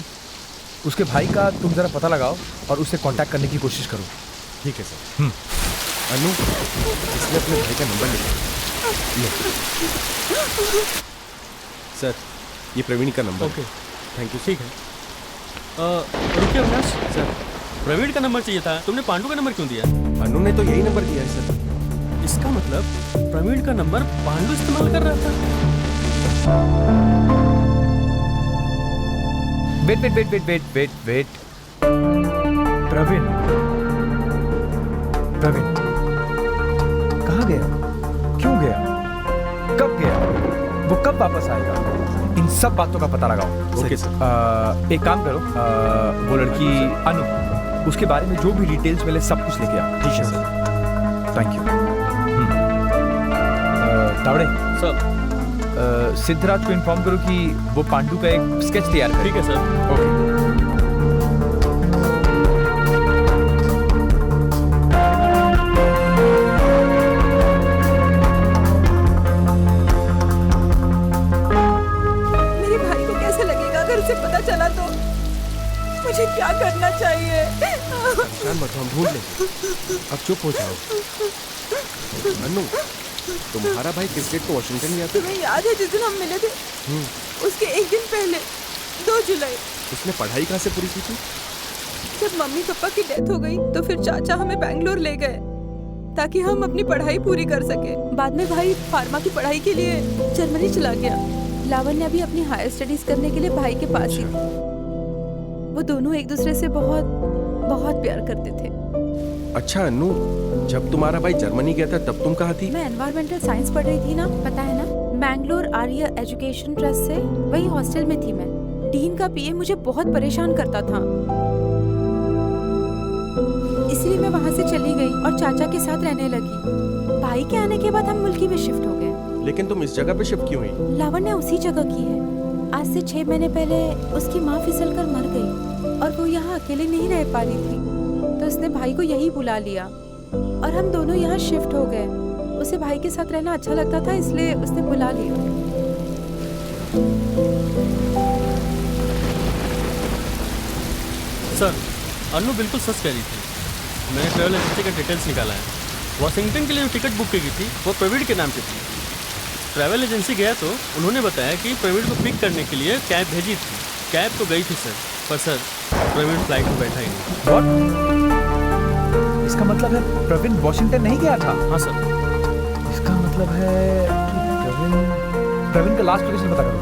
उसके भाई का तुम ज़रा पता लगाओ और उससे कांटेक्ट करने की कोशिश करो। ठीक है सर। अनु, इसने अपने भाई का नंबर लिखा। सर, ये प्रवीण का नंबर। Okay, thank you. ठीक है। रुकिए अविनाश सर, प्रवीण का नंबर चाहिए था, तुमने पांडु का नंबर क्यों दिया? अनु ने तो यही नंबर दिया है सर। इसका मतलब प्रवीण का नंबर पांडु इस्तेमाल कर रहा था। वेट। प्रवीण कहाँ गया? क्यों गया? कब गया? वो कब वापस आएगा? इन सब बातों का पता लगाओ। Okay sir. एक काम करो, वो लड़की अनु, उसके बारे में जो भी डिटेल्स मिले सब कुछ लेके आओ। ठीक है sir. Thank you. Tawde sir, Siddharaj को इन्फॉर्म करो कि वो पांडु का एक स्केच तैयार करे। ठीक है सर। ओके। मेरे भाई को कैसे लगेगा अगर उसे पता चला तो? मुझे क्या करना चाहिए? मत, हम ढूंढ लेंगे। अब चुप हो जाओ। अनु, तुम्हारा भाई किस डेट को वॉशिंगटन गया था? तुम्हें याद है जिस दिन हम मिले थे? उसके एक दिन पहले, 2 जुलाई। उसने पढ़ाई कहाँ से पूरी की थी? जब मम्मी पापा की डेथ हो गई तो फिर चाचा हमें बैंगलोर ले गए ताकि हम अपनी पढ़ाई पूरी कर सके। बाद में भाई फार्मा की पढ़ाई के लिए जर्मनी चला गया। लावण्या भी अपनी हायर स्टडीज करने के लिए भाई के पास ही थी। वो दोनों एक दूसरे से बहुत बहुत प्यार करते थे। अच्छा अनु, जब तुम्हारा भाई जर्मनी गया था तब तुम कहाँ थी? मैं एनवायरमेंटल साइंस पढ़ रही थी ना, पता है ना, मैंगलोर आर्य एजुकेशन ट्रस्ट से। वही हॉस्टल में थी मैं। डीन का पीए मुझे बहुत परेशान करता था, इसलिए मैं वहाँ से चली गई और चाचा के साथ रहने लगी। भाई के आने के बाद हम मुल्की में शिफ्ट हो गए। लेकिन तुम इस जगह पे शिफ्ट क्यों हुई? लावण्या उसी जगह की है। आज से 6 महीने पहले उसकी माँ फिसल कर मर गई और वो यहाँ अकेले नहीं रह पा रही थी, तो उसने भाई को यही बुला लिया और हम दोनों यहाँ शिफ्ट हो गए। उसे भाई के साथ रहना अच्छा लगता था, इसलिए उसने बुला लिया। सर, अनु बिल्कुल सच कह रही थी। मैंने ट्रैवल एजेंसी का डिटेल्स निकाला है। वॉशिंगटन के लिए जो टिकट बुक की थी वो प्रवीण के नाम से थी। ट्रैवल एजेंसी गया तो उन्होंने बताया कि प्रवीण को पिक करने के लिए कैब भेजी थी। कैब तो गई थी सर, पर सर प्रवीण फ्लाइट में बैठा ही नहीं। What? इसका मतलब है प्रवीण वॉशिंगटन नहीं गया था? हाँ सर। इसका मतलब है कि प्रवीण का लास्ट लोकेशन पता करो।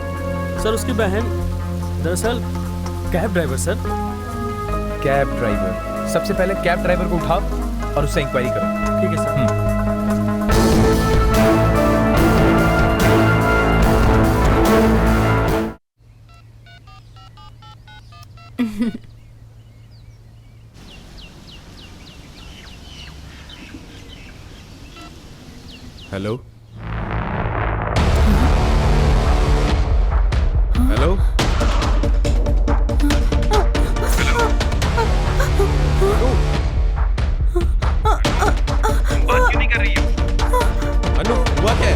सर, उसकी बहन दरअसल cab driver. Sir, cab driver. सबसे पहले कैब ड्राइवर को उठाओ और उससे इंक्वायरी करो। ठीक है सर। हेलो हेलो तुम बात क्यों नहीं कर रही हो? अनु, हुआ क्या है?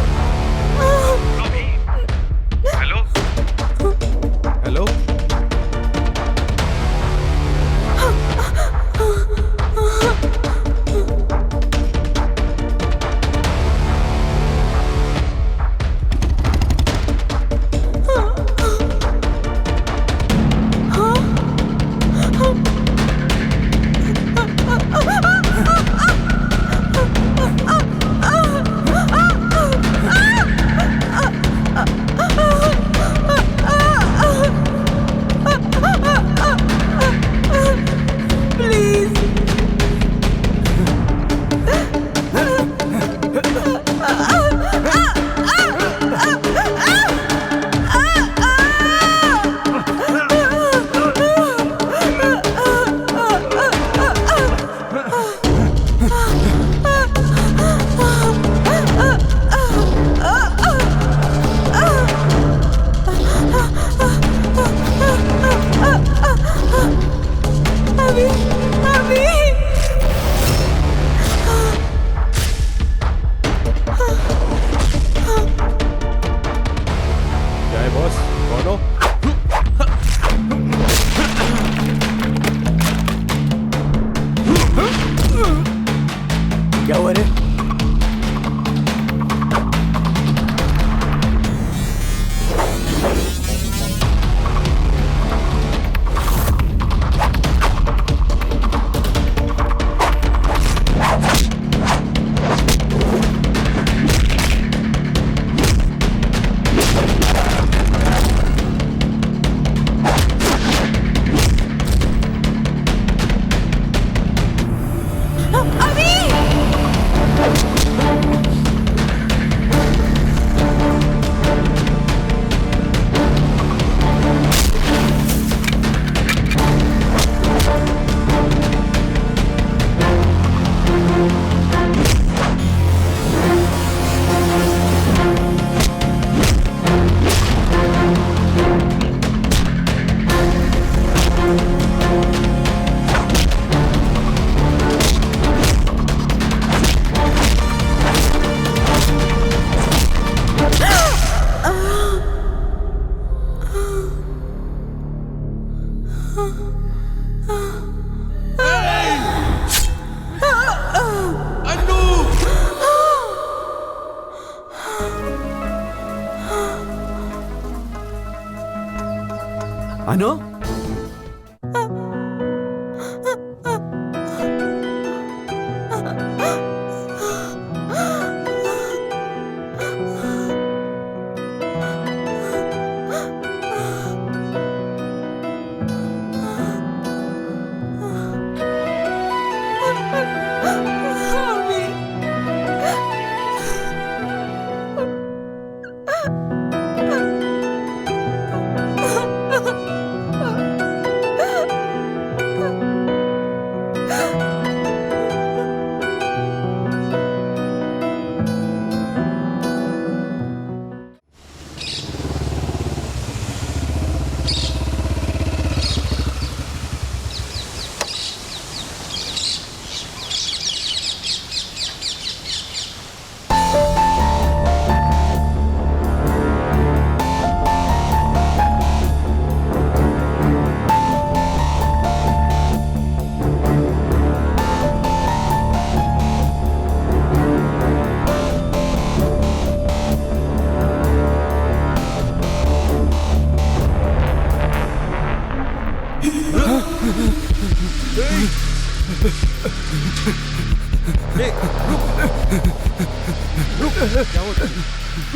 हेलो हेलो अनु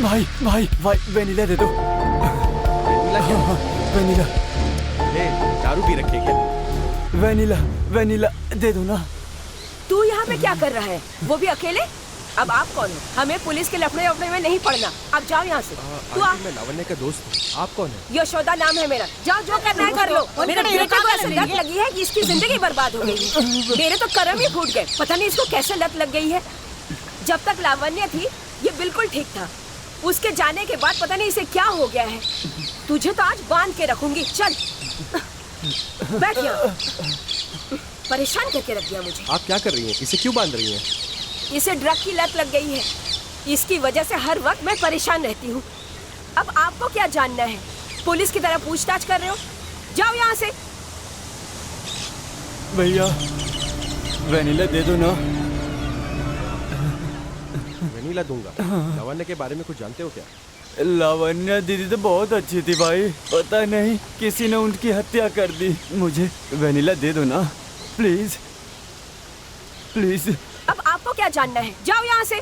भाई भाई भाई वेनिला दे दो। वेनिला क्या? वेनिला। दारू पी रखी है क्या? वेनिला वेनिला दे दो ना। तू यहाँ पे क्या कर रहा है? वो भी अकेले? अब आप कौन हो? हमें पुलिस के लफड़े वफड़े में नहीं पड़ना। अब जाओ यहाँ से। तू आ। मैं लावण्य का दोस्त हूँ। आप कौन है? यशोदा नाम है मेरा। जाओ जो करना है कर लो। मेरे बेटे को ऐसी लत लगी है कि इसकी जिंदगी बर्बाद हो गई है। मेरे तो कर्म ही फूट गए। पता नहीं इसको कैसे लत लग गई है। जब तक लावण्य थी ये बिल्कुल ठीक था। उसके जाने के बाद पता नहीं इसे क्या हो गया है। तुझे तो आज बांध के रखूंगी। चल बैठ यहाँ। परेशान करके रख दिया मुझे। आप क्या कर रही हैं? इसे क्यों बांध रही हैं? इसे ड्रग की लत लग गई है। इसकी वजह से हर वक्त मैं परेशान रहती हूँ। अब आपको क्या जानना है? पुलिस की तरह पूछताछ कर रहे हो? जाओ यहाँ से। भैया वेनिला दे दो ना। वेनिला दूंगा। लावण्य के बारे में कुछ जानते हो क्या? लावण्य दीदी तो बहुत अच्छी थी भाई। पता नहीं किसी ने उनकी हत्या कर दी। मुझे वेनिला दे दो ना प्लीज प्लीज। अब आपको क्या जानना है? जाओ यहाँ से।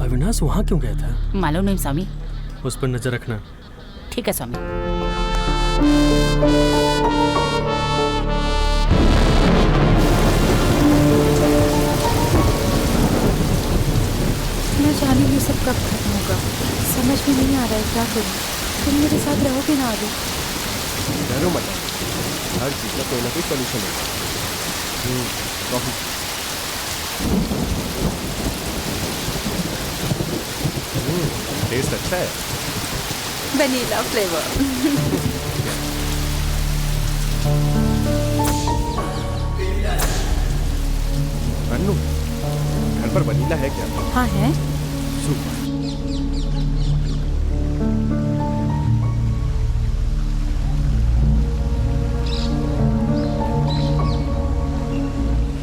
अविनाश वहाँ क्यों गया था? मालूम नहीं स्वामी। उस पर नजर रखना। ठीक है स्वामी। मैं जाने ये सब कब खत्म होगा, समझ में नहीं आ रहा है क्या करूं। तुम मेरे साथ रहोगे ना आगे? डरो मत, हर चीज का कोई ना कोई सोल्यूशन है। कॉफी टेस्ट अच्छा है। Vanilla flavour. अन्नू, घर पर वनीला है क्या? हाँ है। सुपर।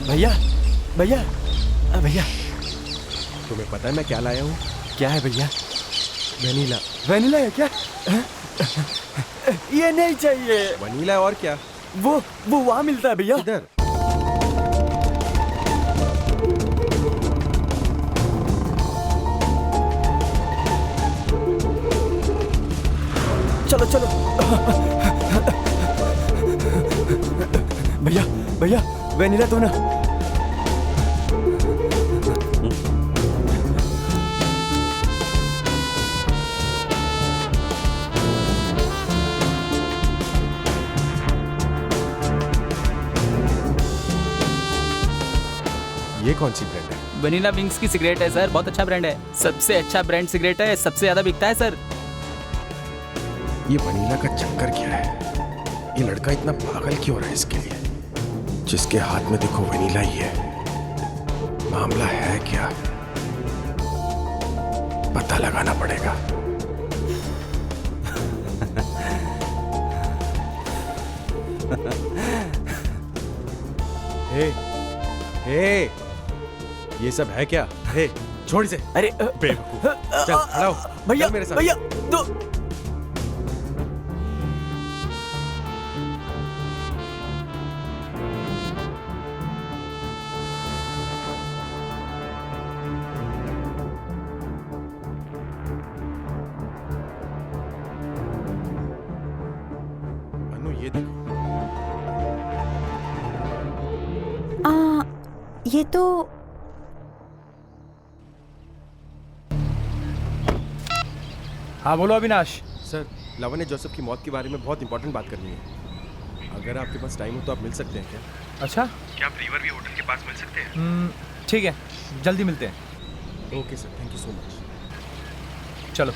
भैया भैया भैया, तुम्हें पता है मैं क्या लाया हूँ? क्या है भैया? वनीला। वनीला है क्या? ये नहीं चाहिए। वनीला और क्या? वो वहाँ मिलता है भैया। इधर। चलो। भैया भैया वेनिला तो ना। ये कौन सी ब्रांड है? वनीला विंग्स की सिगरेट है सर, बहुत अच्छा ब्रांड है, सबसे अच्छा ब्रांड सिगरेट है, सबसे ज्यादा बिकता है सर। ये वनीला का चक्कर क्या है? ये लड़का इतना पागल क्यों रहा है इसके लिए? जिसके हाथ में देखो वनीला ही है। मामला है क्या? पता लगाना पड़ेगा। हे, हे, ये सब है क्या? हे, छोड़ इसे। अरे बेवकूफ। चल खड़ा हो। भैया चल मेरे साथ। भैया तो अनु ये देखो। ये तो हाँ बोलो अविनाश। सर, लावण्य जोसेफ की मौत के बारे में बहुत इंपॉर्टेंट बात करनी है। अगर आपके पास टाइम हो तो आप मिल सकते हैं क्या? अच्छा, क्या आप रिवर व्यू होटल के पास मिल सकते हैं? ठीक है, जल्दी मिलते हैं। Okay sir, thank you so much. चलो।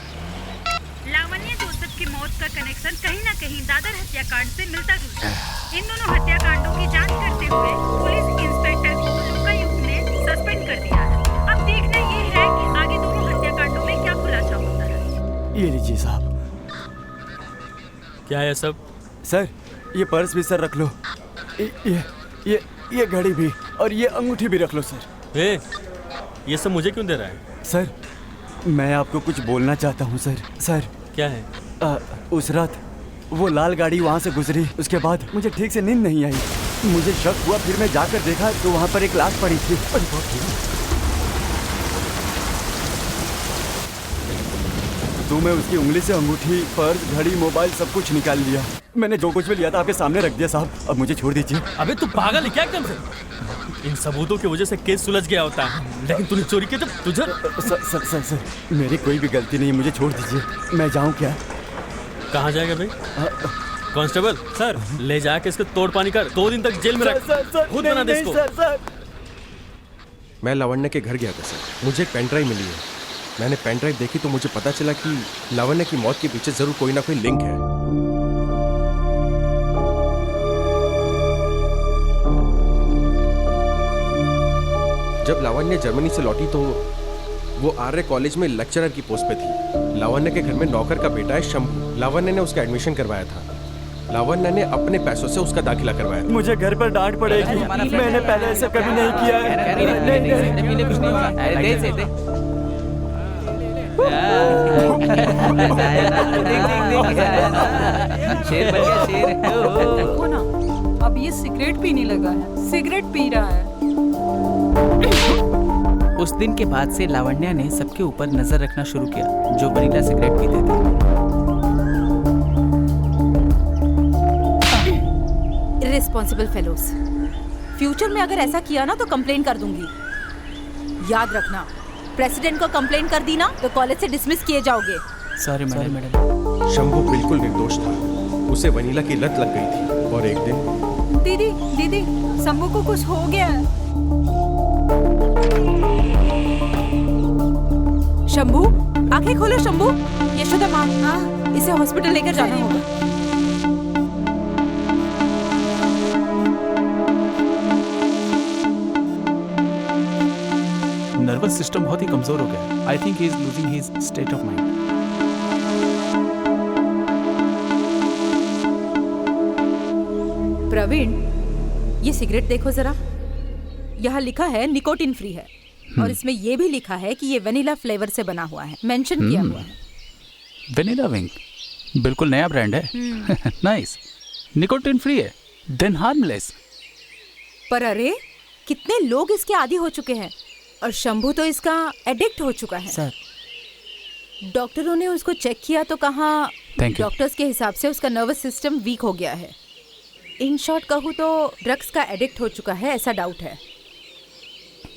लावण्य जोसेफ की मौत का कनेक्शन कहीं न कहीं दादर हत्याकांड से मिलता जुलता है। इन दोनों हत्याकांडों की जांच करते हुए पुलिस इंस्पेक्टर को लोकायुक्त ने सस्पेंड कर दिया है। अब देखना ये है कि आगे दोनों हत्याकांडों में क्या खुलासा होता है। ये लीजिए साहब। क्या है सब? सर ये पर्स भी सर रख लो। ये घड़ी भी और ये अंगूठी भी रख लो सर। ये सब मुझे क्यों दे रहा है? सर मैं आपको कुछ बोलना चाहता हूँ सर। सर क्या है? उस रात वो लाल गाड़ी वहाँ से गुजरी, उसके बाद मुझे ठीक से नींद नहीं आई। मुझे शक हुआ, फिर मैं जाकर देखा तो वहाँ पर एक लाश पड़ी थी। तो मैं उसकी उंगली से अंगूठी, पर्स, घड़ी, मोबाइल सब कुछ निकाल लिया। मैंने जो कुछ भी लिया था आपके सामने रख दिया साहब। अब मुझे छोड़ दीजिए। अबे तू पागल है क्या एकदम से? इन सबूतों की वजह से केस सुलझ गया होता है, लेकिन तूने चोरी किया जब तुझे। सर मेरी कोई भी गलती नहीं, मुझे छोड़ दीजिए। मैं जाऊँ क्या? कहाँ जाएगा भाई? कांस्टेबल सर, ले जाके इसको तोड़ पानी कर, 2 दिन तक जेल में रख। खुद बना दे इसको। मैं लावण्य के घर गया था सर। मुझे एक पेन ड्राइव मिली है। मैंने पेन ड्राइव देखी तो मुझे पता चला कि लावण्य की मौत के पीछे जरूर कोई ना कोई लिंक है। जब लावण्य जर्मनी से लौटी तो वो आर्य कॉलेज में लेक्चरर की पोस्ट पे थी। लावण्य के घर में नौकर का बेटा है शंभू। लावण्य ने उसका एडमिशन करवाया था। लावण्य ने अपने पैसों से उसका दाखिला करवाया था। मुझे घर पर डांट पड़ेगी, मैंने पहले ऐसा कभी नहीं किया है। देखो ना, अब ये सिगरेट पीने लगा है, सिगरेट पी रहा है। उस दिन के बाद से लावण्या ने सबके ऊपर नजर रखना शुरू किया जो वनीला सिगरेट पीते थे। इर्रेस्पॉन्सिबल फेलोस, फ्यूचर में अगर ऐसा किया ना तो कंप्लेन कर दूंगी। याद रखना, प्रेसिडेंट को कंप्लेन कर दी ना तो कॉलेज से डिसमिस किए जाओगे। Sorry madam. शंभू बिल्कुल निर्दोष था। उसे वनीला की लत लग गई थी और एक दिन। दीदी शंभू को कुछ हो गया है। शंभू, आंखें खोलो शंभू। यशोदा माँ, इसे हॉस्पिटल लेकर जाना होगा। नर्वस सिस्टम बहुत ही कमजोर हो गया। I think he is losing his state of mind. Praveen, ये सिगरेट देखो जरा। यहाँ लिखा है निकोटिन फ्री है और इसमें ये भी लिखा है कि ये वेनिला फ्लेवर से बना हुआ है, मेंशन किया हुआ है। वेनिला विंग बिल्कुल नया ब्रांड है। नाइस। निकोटिन फ्री है, देन हार्मलेस। पर अरे कितने लोग इसके आदी हो चुके हैं और शंभू तो इसका एडिक्ट हो चुका है। सर, डॉक्टरों ने उसको चेक किया तो कहा थैंक यू। डॉक्टर्स के हिसाब से उसका नर्वस सिस्टम वीक हो गया है। इन शॉर्ट कहूँ तो ड्रग्स का एडिक्ट हो चुका है, ऐसा डाउट है।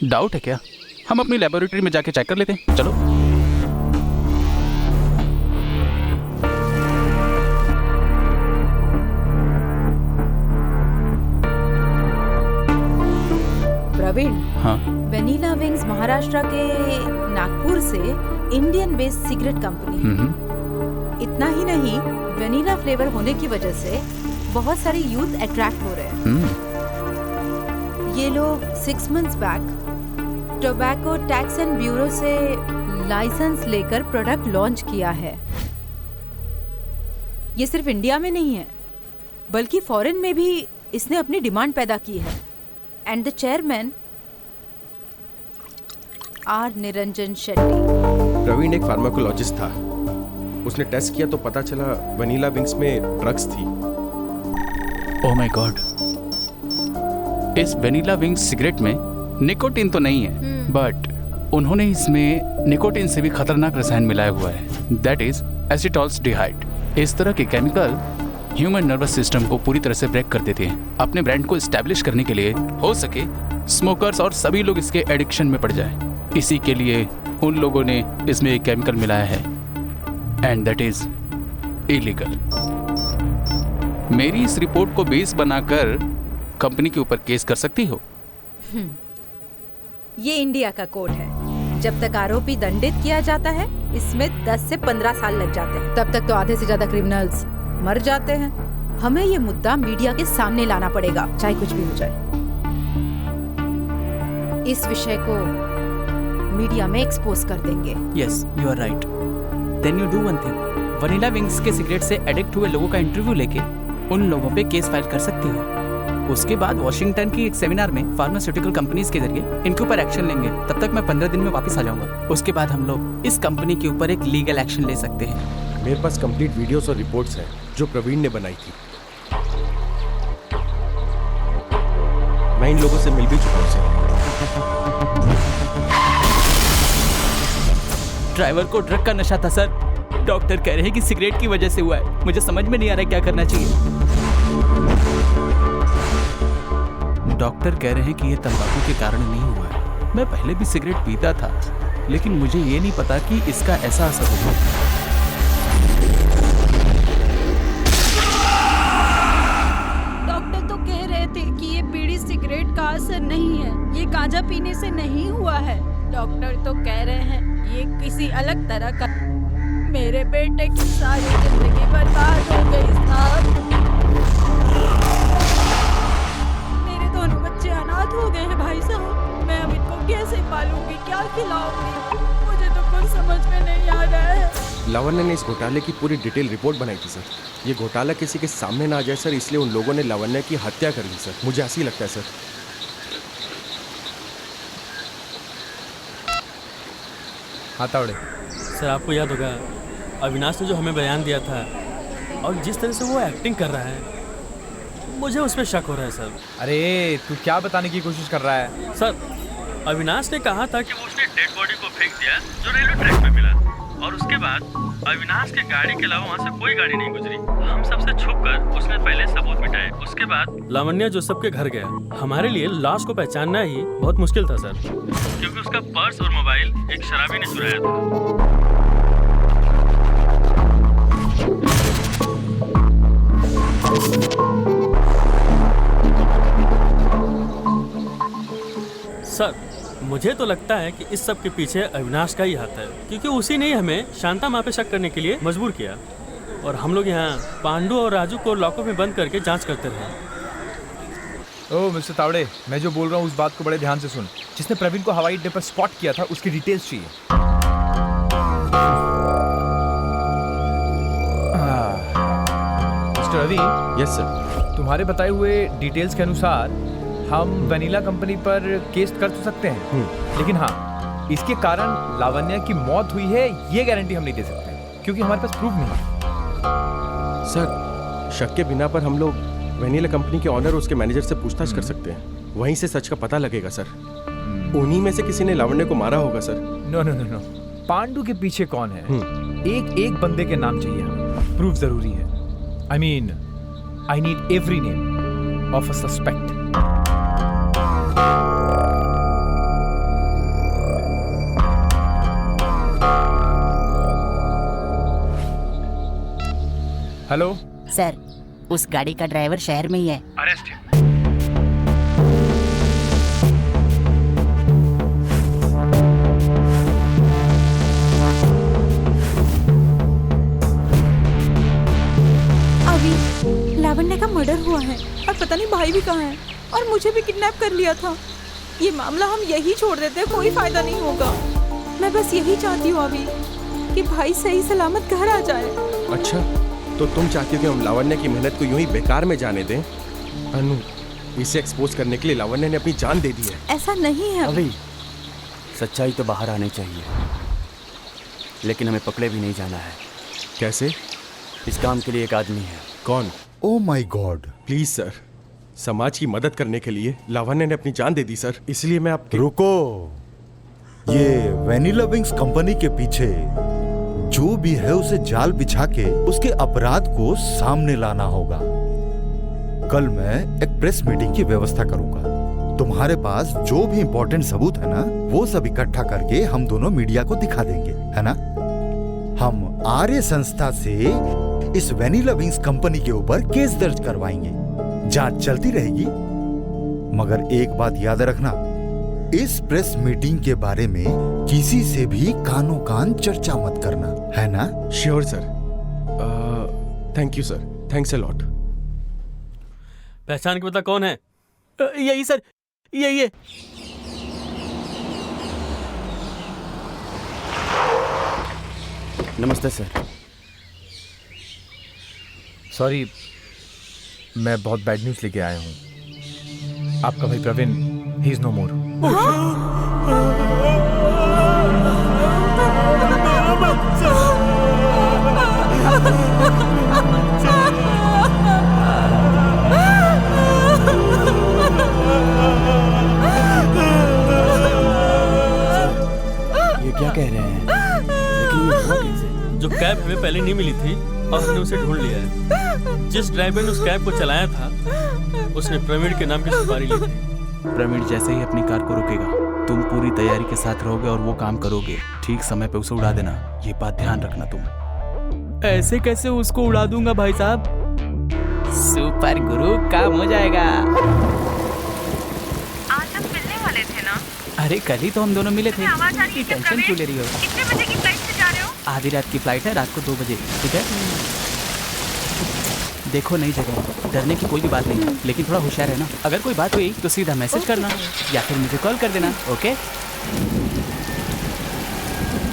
डाउट है क्या? हम अपनी लेबोरेटरी में जाके चेक कर लेते हैं, चलो। प्रवीण, हाँ, वेनिला विंग्स महाराष्ट्र के नागपुर से इंडियन बेस्ड सिगरेट कंपनी है। इतना ही नहीं, वेनिला फ्लेवर होने की वजह से बहुत सारे यूथ अट्रैक्ट हो रहे हैं। ये लोग 6 months back tobacco tax and bureau से लाइसेंस लेकर प्रोडक्ट लॉन्च किया है। ये सिर्फ इंडिया में नहीं है, बल्कि फॉरेन में भी इसने अपनी डिमांड पैदा की है। And the chairman R Niranjan Shetty. Praveen एक फार्माकोलॉजिस्ट था। उसने टेस्ट किया तो पता चला वनीला विंग्स में ड्रग्स थी। ओह माय गॉड, इस वेनिला विंग्स सिगरेट में निकोटीन तो नहीं है, बट उन्होंने इसमें निकोटीन से भी खतरनाक रसायन मिलाया हुआ है, दैट इज एसिटॉल्डिहाइड। इस तरह के केमिकल ह्यूमन नर्वस सिस्टम को पूरी तरह से ब्रेक कर देते हैं। अपने ब्रांड को एस्टैब्लिश करने के लिए हो सके स्मोकर्स और सभी लोग इसके एडिक्शन में पड़ जाएं। इसी के लिए उन लोगों ने इसमें एक केमिकल मिलाया है, एंड दैट इज इलीगल। मेरी इस रिपोर्ट को बेस बनाकर कंपनी के ऊपर केस कर सकती हो। ये इंडिया का कोड है। जब तक आरोपी दंडित किया जाता है, इसमें 10 से 15 साल लग जाते हैं। तब तक तो आधे से ज्यादा क्रिमिनल्स मर जाते हैं। हमें ये मुद्दा मीडिया के सामने लाना पड़ेगा, चाहे कुछ भी हो जाए। इस विषय को मीडिया में एक्सपोज कर देंगे। Yes, you are right. Then you do one thing, vanilla wings के सिगरेट से एडिक्ट हुए लोगों का इंटरव्यू लेके उन लोगों पे केस फाइल कर सकती हो। उसके बाद वॉशिंगटन की एक सेमिनार में फार्मास्यूटिकल कंपनीज के जरिए इनके ऊपर एक्शन लेंगे। तब तक मैं 15 दिन में वापस आ जाऊंगा। उसके बाद हम लोग इस कंपनी के ऊपर एक लीगल एक्शन ले सकते हैं। मेरे पास कंप्लीट वीडियोस और रिपोर्ट्स हैं जो प्रवीण ने बनाई थी। मैं इन लोगों से मिल भी चुका हूं सर। ड्राइवर को ड्रग का नशा था सर। डॉक्टर कह रहे हैं कि सिगरेट की वजह से हुआ है। मुझे समझ में नहीं आ रहा है क्या करना चाहिए। डॉक्टर कह रहे हैं कि ये तंबाकू के कारण नहीं हुआ है। मैं पहले भी सिगरेट पीता था, लेकिन मुझे ये नहीं पता कि इसका ऐसा असर होगा। डॉक्टर तो कह रहे थे कि ये बीड़ी सिगरेट का असर नहीं है, ये गांजा पीने से नहीं हुआ है। डॉक्टर तो कह रहे हैं ये किसी अलग तरह का। मेरे बेटे की सारी जिंदगी बर्बाद हो गई साहब। मेरे दोनों बच्चे अनाथ हो गए हैं भाई साहब। मैं अब इनको कैसे पालूंगी, क्या खिलाऊंगी, मुझे तो कुछ समझ में नहीं आ रहा है। लावण्य ने इस घोटाले की पूरी डिटेल रिपोर्ट बनाई थी सर। ये घोटाला किसी के सामने ना आ जाए सर, इसलिए उन लोगों ने लावण्य की हत्या कर दी सर। मुझे ऐसा ही लगता है सर। हाँ तावड़े सर, आपको याद होगा अविनाश ने जो हमें बयान दिया था और जिस तरह से वो एक्टिंग कर रहा है, मुझे उस पर शक हो रहा है सर। अरे तू क्या बताने की कोशिश कर रहा है? सर, अविनाश ने कहा था कि वो उसने डेड बॉडी को फेंक दिया जो रेलवे ट्रैक पे मिला, और उसके बाद अविनाश के गाड़ी के अलावा वहाँ से कोई गाड़ी नहीं गुजरी। हम सबसे छुपकर उसने पहले सबूत मिटाए। उसके बाद लावण्य जो सबके घर गया। हमारे लिए लाश को पहचानना ही बहुत मुश्किल था सर, क्योंकि उसका पर्स और मोबाइल एक शराबी ने चुराया था। सर, मुझे तो लगता है कि इस सब के पीछे अविनाश का ही हाथ है, क्योंकि उसी ने हमें शांता माँ पे शक करने के लिए मजबूर किया और हम लोग यहाँ पांडु और राजू को लॉकअप में बंद करके जांच करते रहे। ओह मिस्टर तावड़े, मैं जो बोल रहा हूँ उस बात को बड़े ध्यान से सुन। जिसने प्रवीण को हवाई अड्डे पर स्पॉट किया था उसकी डिटेल्स चाहिए। मिस्टर रवि। Yes sir. तुम्हारे बताए हुए डिटेल्स के अनुसार हम वनीला कंपनी पर केस कर तो सकते हैं, लेकिन हाँ, इसके कारण लावण्य की मौत हुई है ये गारंटी हम नहीं दे सकते, क्योंकि हमारे पास प्रूफ नहीं है। सर, शक के बिना पर हम लोग वनीला कंपनी के ऑनर और उसके मैनेजर से पूछताछ कर सकते हैं। वहीं से सच का पता लगेगा सर। उन्हीं में से किसी ने लावण्य को मारा होगा sir. No no no no, Pandu के पीछे कौन है एक एक बंदे के नाम चाहिए हमें। प्रूफ जरूरी है। I need every name of a suspect. Hello sir, उस गाड़ी का ड्राइवर शहर में ही है। Arrest him. अभी लावण्य का मर्डर हुआ है और पता नहीं भाई भी कहाँ है, और मुझे भी किडनैप कर लिया था। ये मामला हम यही छोड़ देते, कोई फायदा नहीं होगा। मैं बस यही चाहती हूँ अभी कि भाई सही सलामत घर आ जाए। अच्छा, तो तुम चाहती हो कि हम लावण्य की मेहनत को यूं ही बेकार में जाने दें? अनु, इसे एक्सपोज करने के लिए लावण्य ने अपनी जान दे दी है। ऐसा नहीं है अभी सच्चाई तो बाहर आनी चाहिए, लेकिन हमें पकड़े भी नहीं जाना है। कैसे? इस काम के लिए एक आदमी है। कौन? ओह माय गॉड। प्लीज सर, समाज की मदद करने के लिए लावण्य ने अपनी जान दे दी सर, इसलिए मैं आपके... रुको, ये वेनिला विंग्स कंपनी के पीछे जो भी है उसे जाल बिछा के उसके अपराध को सामने लाना होगा। कल मैं एक प्रेस मीटिंग की व्यवस्था करूंगा। तुम्हारे पास जो भी इंपॉर्टेंट सबूत है ना, वो सब इकट्ठा करके हम दोनों मीडिया को दिखा देंगे, है ना? हम आर्य संस्था से इस वेनिला विंग्स कंपनी के ऊपर केस दर्ज करवाएंगे। जांच चलती रहेगी, मगर एक बात याद रखना, इस प्रेस मीटिंग के बारे में किसी से भी कानो कान चर्चा मत करना, है ना? Sure sir. Thank you sir, thanks a lot. पहचान के पता कौन है? यही सर, यही है। नमस्ते सर। सॉरी, मैं बहुत बैड न्यूज़ लेके आया हूँ। आपका भाई प्रवीण, ही इज नो मोर। ये क्या कह रहे हैं? लेकिन ये हुआ कैसे? जो कैब हमें पहले नहीं मिली थी और हमने उसे ढूंढ लिया है। जिस ड्राइवर ने उस कैब को चलाया था, उसने प्रवीण के नाम की सुपारी ली थी। प्रवीण जैसे ही अपनी कार को रुकेगा, तुम पूरी तैयारी के साथ रहोगे और वो काम करोगे। ठीक समय पे उसे उड़ा देना, ये बात ध्यान रखना तुम। ऐसे कैसे उसको उड़ा दूंगा भाई साहब? सुपर गुरु, काम हो जाएगा। आज हम मिलने वाले थे ना? अरे कल ही तो हम दोनों मिले थे। आवाज आ रही है? टेंशन क्यों ले रही हो? कितने बजे की फ्लाइट से जा रहे हो? आधी रात की फ्लाइट है, रात को 2 बजे। ठीक है? देखो नई जगह, डरने की कोई भी बात नहीं है, लेकिन थोड़ा होशियार है ना। अगर कोई बात हुई तो सीधा मैसेज करना या फिर मुझे कॉल कर देना। Okay,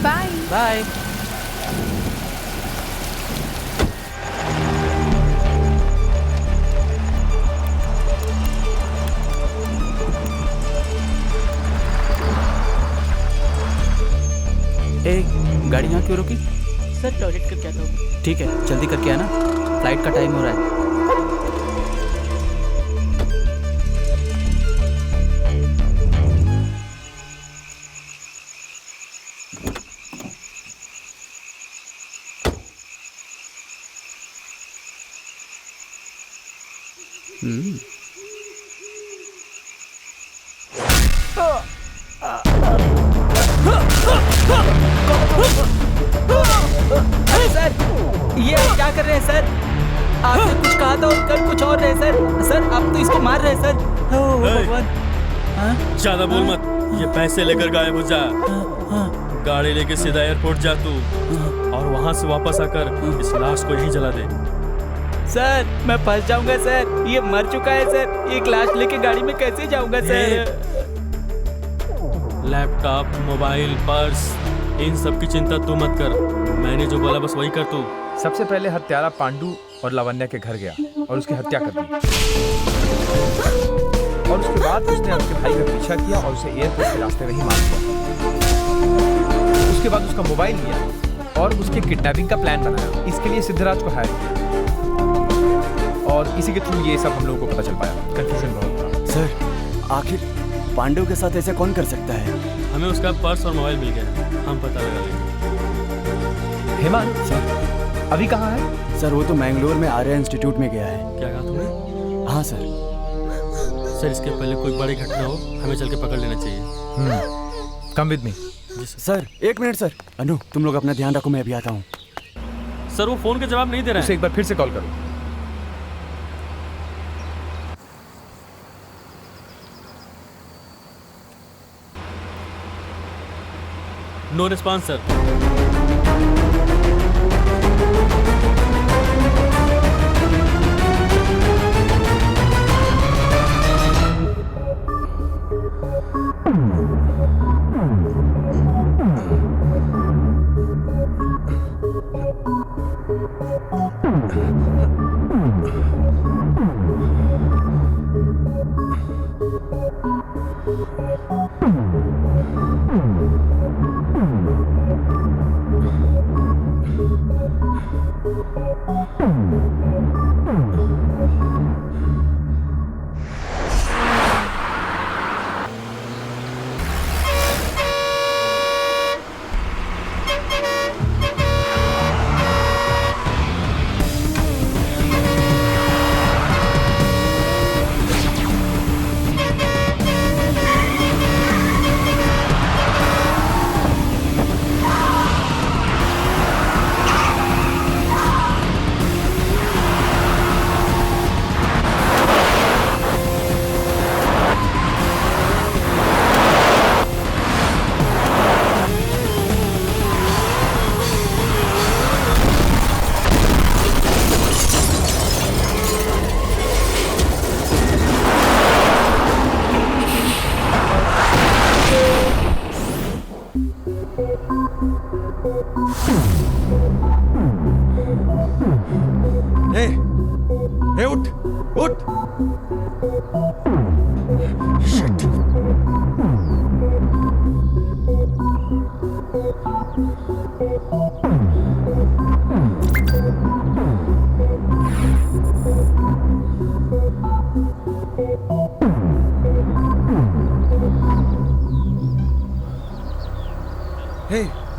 bye bye. गाड़ी यहाँ क्यों रोकी? सर टॉयलेट करके आता हूँ। ठीक है, जल्दी करके आना, फ्लाइट का टाइम हो रहा है। अरे सर, ये आप क्या कर रहे हैं सर? आपने कुछ कहा था और कर कुछ और रहे सर। सर आप तो इसको मार रहे हैं सर। भगवान, ज्यादा बोल मत। ये पैसे लेकर गायब हो जा। गाड़ी लेके सीधा एयरपोर्ट जा तू, और वहां से वापस आकर इस लाश को यहीं जला दे। सर मैं फंस जाऊंगा सर, ये मर चुका है सर। एक लाश लेके गाड़ी में कैसे जाऊंगा सर? लैपटॉप, मोबाइल, पर्स, इन सब की चिंता तू मत कर। मैंने जो बोला बस वही कर तू। सबसे पहले हत्यारा पांडु और लावण्या के घर गया और उसकी हत्या कर दी, और उसके बाद उसने उसके भाई का पीछा किया और उसे एयरपोर्ट के रास्ते में ही मार दिया। उसके बाद उसका मोबाइल लिया और उसके किडनैपिंग का प्लान बनाया। इसके लिए सिद्धराज को हायर किया और इसी के थ्रू ये सब हम लोगों को पता चल पाया। कंफ्यूजन बहुत था। सर आखिर पांडु के साथ ऐसा कौन कर सकता है? हमें उसका पर्स और मोबाइल मिल गया, हम पता लगा लेंगे। हेमंत सर अभी कहाँ है? सर वो तो मैंगलोर में आर्या इंस्टीट्यूट में गया है। क्या कहा तुमने? हाँ सर। सर इसके पहले कोई बड़ी घटना हो हमें चल के पकड़ लेना चाहिए। Come with me. Sir 1 minute sir. Anu तुम लोग अपना ध्यान रखो, मैं अभी आता हूँ। सर वो फोन का जवाब नहीं दे रहा है। उसे एक बार फिर से कॉल करो। No response sir.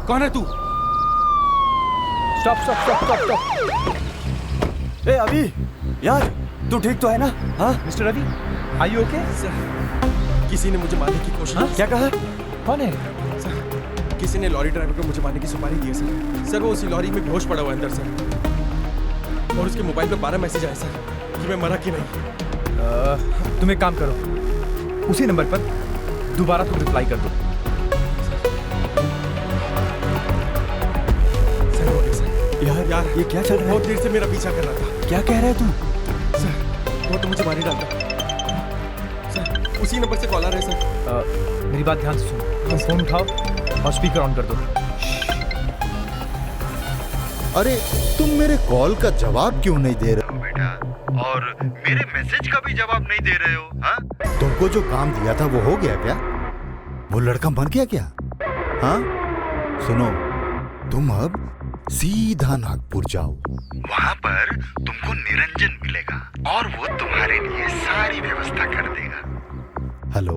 कौन है तू? Stop stop stop stop stop. ए अभी यार तू ठीक तो है ना? हाँ mister Ravi are you okay? किसी ने मुझे मारने की कोशिश। क्या कहा? कौन है? सर किसी ने लॉरी ड्राइवर को मुझे मारने की सुपारी दी है सर। सर वो उसी लॉरी में बेहोश पड़ा हुआ है अंदर सर, और उसके मोबाइल पे 12 मैसेज आए सर कि मैं मरा कि नहीं। तुम एक काम करो, उसी नंबर पर दोबारा तुम रिप्लाई कर दो। यार ये क्या चल रहा है? बहुत देर से मेरा पीछा कर रहा था। क्या कह रहा है तू? सर वो तो मुझे मार ही डालता। सर उसी नंबर से कॉल आ रहा है सर। मेरी बात ध्यान से सुनो, तुम फोन उठाओ और स्पीकर ऑन कर दो। अरे तुम मेरे कॉल का जवाब क्यों नहीं दे रहे हो बेटा? और मेरे मैसेज का भी जवाब नहीं दे रहे हो? हाँ? तुमको जो काम दिया था वो हो गया क्या? वो लड़का मर गया क्या? हाँ सुनो, तुम अब सीधा नागपुर जाओ, वहाँ पर तुमको निरंजन मिलेगा और वो तुम्हारे लिए सारी व्यवस्था कर देगा। Hello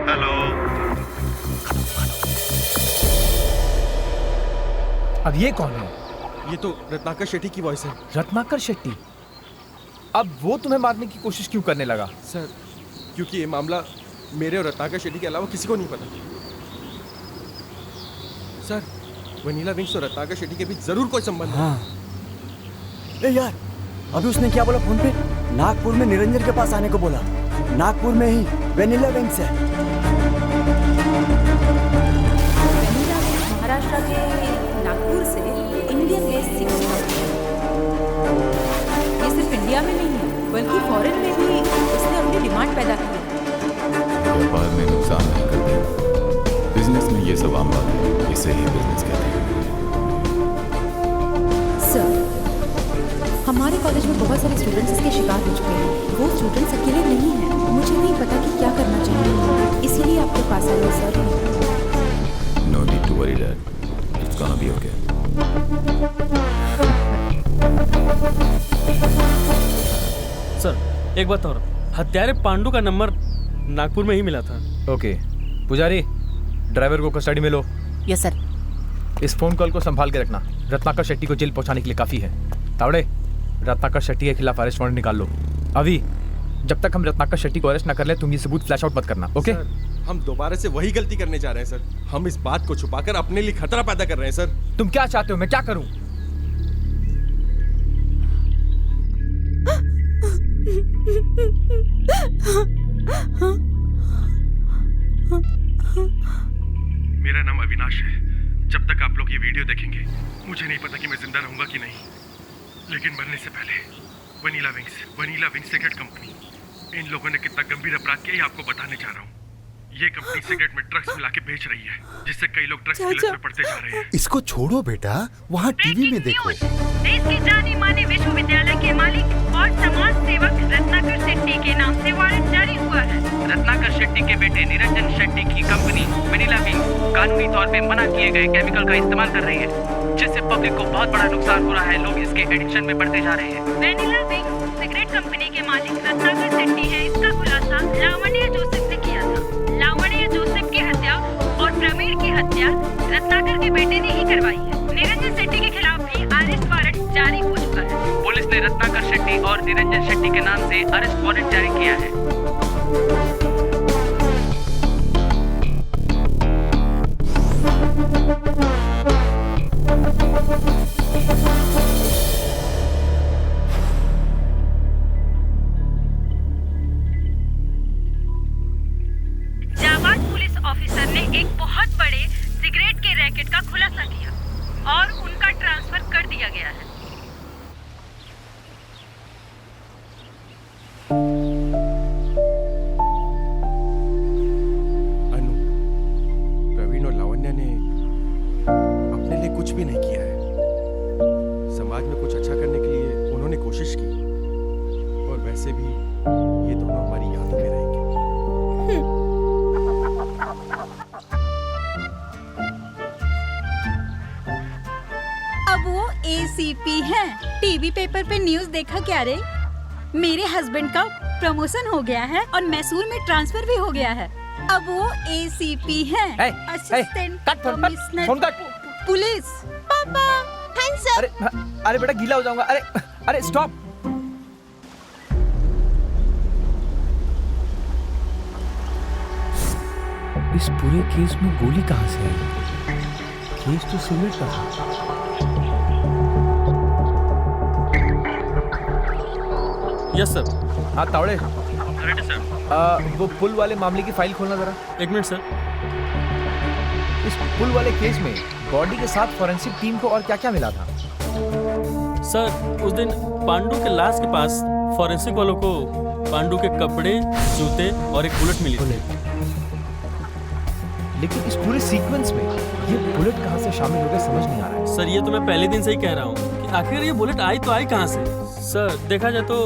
hello. अब ये कौन है? ये तो रत्नाकर शेट्टी की वॉइस है। रत्नाकर शेट्टी? अब वो तुम्हें मारने की कोशिश क्यों करने लगा? सर क्योंकि ये मामला मेरे और रत्नाकर शेट्टी के अलावा किसी को नहीं पता। सर वनीला विंग्स और रत्नाकर शेट्टी के बीच जरूर कोई संबंध है। हाँ। ए यार अभी उसने क्या बोला फोन पे? नागपुर में निरंजन के पास आने को बोला। नागपुर में ही वनीला विंग्स है। महाराष्ट्र के नागपुर से इंडियन बेस ये सिर्फ इंडिया में नहीं है बल्कि फॉरेन में भी उसने अपनी डिमांड पैदा की है। व्यापार में नुकसान नहीं करते, बिजनेस में ये सब आम बात है, इसे ही बिजनेस कहते हैं। सर हमारे कॉलेज में बहुत सारे स्टूडेंट्स इसके शिकार हो चुके हैं। वो स्टूडेंट्स अकेले नहीं हैं। मुझे नहीं पता कि क्या करना चाहिए, इसीलिए आपके पास आए sir. No need to worry dad, it's gonna be okay. Sir एक बात और, हत्यारे पांडु का नंबर नागपुर में ही मिला था। ओके पुजारी, ड्राइवर को कस्टडी में लो। Yes sir. इस फोन कॉल को संभाल के रखना। रत्नाकर शेट्टी को जेल पहुंचाने के लिए काफी है। तावड़े, रत्नाकर शेट्टी के खिलाफ अरेस्ट वारंट निकाल लो। अभी जब तक हम रत्नाकर शेट्टी को अरेस्ट न कर ले तुम ये सबूत फ्लैश आउट मत करना, ओके? हम दोबारा से वही गलती करने जा रहे हैं सर। हम इस बात को छुपाकर अपने लिए खतरा पैदा कर रहे हैं सर। तुम क्या चाहते हो, मैं क्या करूं? मेरा नाम अविनाश है। जब तक आप लोग ये वीडियो देखेंगे मुझे नहीं पता कि मैं जिंदा रहूंगा कि नहीं, लेकिन मरने से पहले वनीला विंग्स सिगरेट कंपनी, इन लोगों ने कितना गंभीर अपराध किया ये आपको बताने जा रहा हूँ। ये कंपनी सिगरेट में ड्रग्स मिला के बेच रही है, जिससे कई लोग ड्रग्स की लत में पड़ते जा रहे हैं। इसको छोड़ो बेटा, वहाँ टीवी में देखो। देश के जाने माने विश्वविद्यालय के मालिक और समाज सेवक रत्नाकर शेट्टी के नाम से वारंट जारी हुआ है। रत्नाकर शेट्टी के बेटे निरंजन शेट्टी की कंपनी वेनिला विंग्स कानूनी तौर पे मना किए गए केमिकल का इस्तेमाल कर रही है, जिससे पब्लिक को बहुत बड़ा नुकसान हो रहा है। लोग इसके एडिक्शन में पड़ते जा रहे हैं। वेनिला विंग्स सिगरेट कंपनी के मालिक रत्नाकर शेट्टी है। इसका खुलासा लावण्य जोसेफ ने किया था। लावण्य जोसेफ की हत्या और प्रवीण की हत्या रत्नाकर के बेटे ने ही करवाई है। निरंजन शेट्टी के खिलाफ भी अरेस्ट वारंट जारी हो चुका है। पुलिस ने रत्नाकर शेट्टी और निरंजन शेट्टी के नाम से अरेस्ट वारंट जारी किया है। जाबाज पुलिस ऑफिसर ने एक बहुत बड़े सिगरेट के रैकेट का खुलासा किया और उनका ट्रांसफर कर दिया गया है। अनु, प्रवीण और लावण्य ने अपने लिए कुछ भी नहीं किया है। समाज में कुछ अच्छा करने के लिए उन्होंने कोशिश की, और वैसे भी ये दोनों हमारी यादों में रहेंगे। अब वो एसीपी हैं। टीवी पेपर पे न्यूज़ देखा क्या रे? मेरे हस्बैंड का प्रमोशन हो गया है और मैसूर में ट्रांसफर भी हो गया है। अब वो एसीपी हैं। Assistant commissioner police. पापा, हैंड्स अप। अरे बेटा गीला हो जाऊंगा। अरे स्टॉप। इस पूरे केस में गोली कहां से आई? केस तो सिगरेट का था। Yes sir. हाँ तावड़े, रेडी सर। वो पुल वाले मामले की फाइल खोलना जरा। एक मिनट सर। इस पुल वाले केस में बॉडी के साथ फॉरेंसिक टीम को और क्या क्या मिला था? सर उस दिन पांडु के लाश के पास फॉरेंसिक वालों को पांडु के कपड़े, जूते और एक बुलेट मिली थी। लेकिन इस पूरे सीक्वेंस में ये बुलेट कहां से शामिल हो गया समझ नहीं आ रहा है। सर ये तो मैं पहले दिन से ही कह रहा हूँ कि आखिर ये बुलेट आई तो आई कहाँ से। सर देखा जाए तो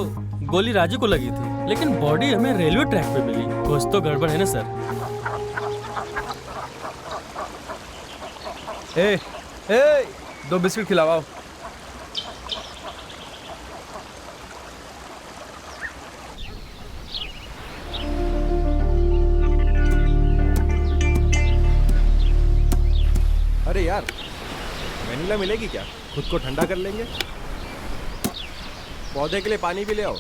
गोली राजू को लगी थी, लेकिन बॉडी हमें रेलवे ट्रैक पे मिली। कुछ तो गड़बड़ है ना सर। ए, 2 बिस्किट खिलाओ। अरे यार, वेनिला मिलेगी क्या? खुद को ठंडा कर लेंगे। पौधे के लिए पानी भी ले आओ।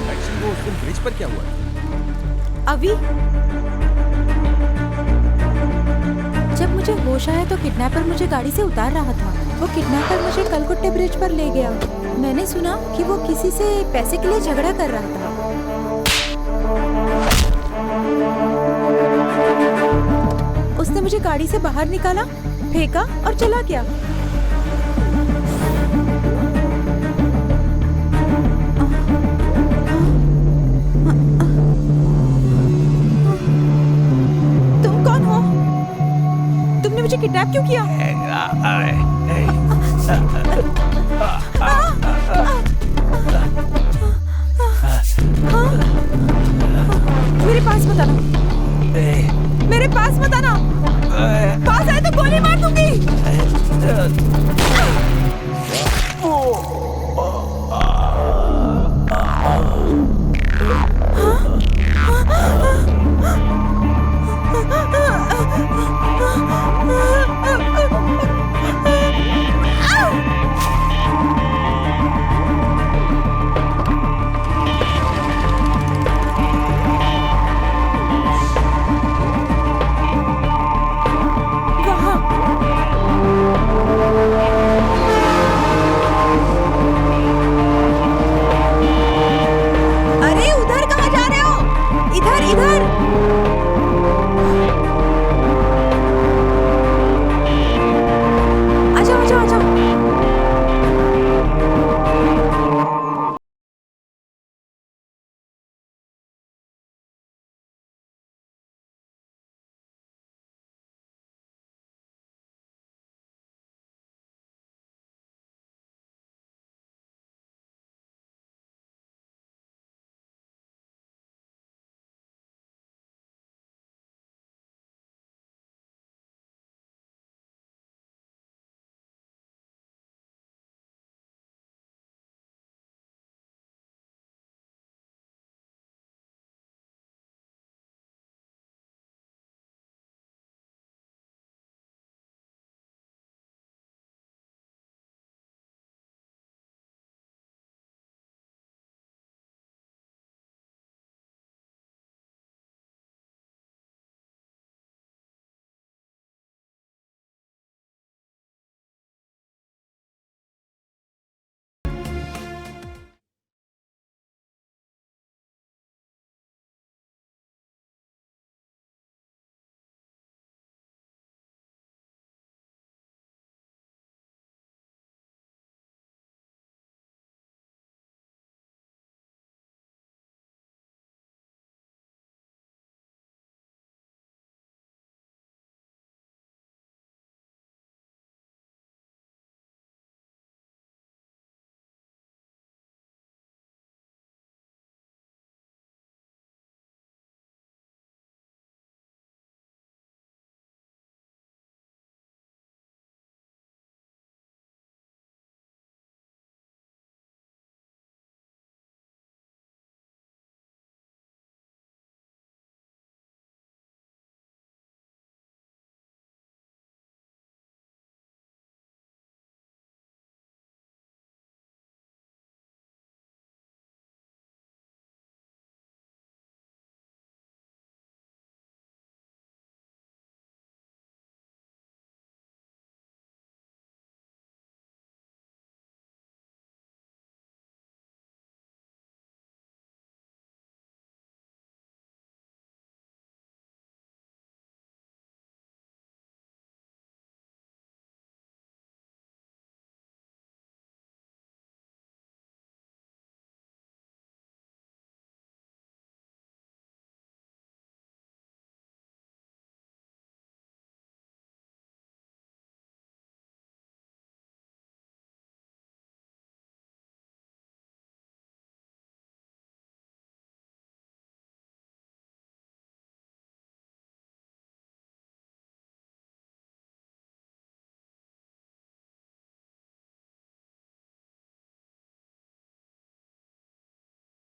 एक्चुअली वो उस दिन ब्रिज पर क्या हुआ? अभी जब मुझे होश आया तो किडनैपर मुझे गाड़ी से उतार रहा था। वो किडनैपर मुझे कलकुट्टे ब्रिज पर ले गया। मैंने सुना कि वो किसी से पैसे के लिए झगड़ा कर रहा था। उसने मुझे गाड़ी से बाहर निकाला, फेंका और चला गया। तुम कौन हो? तुमने मुझे किडनैप क्यों किया?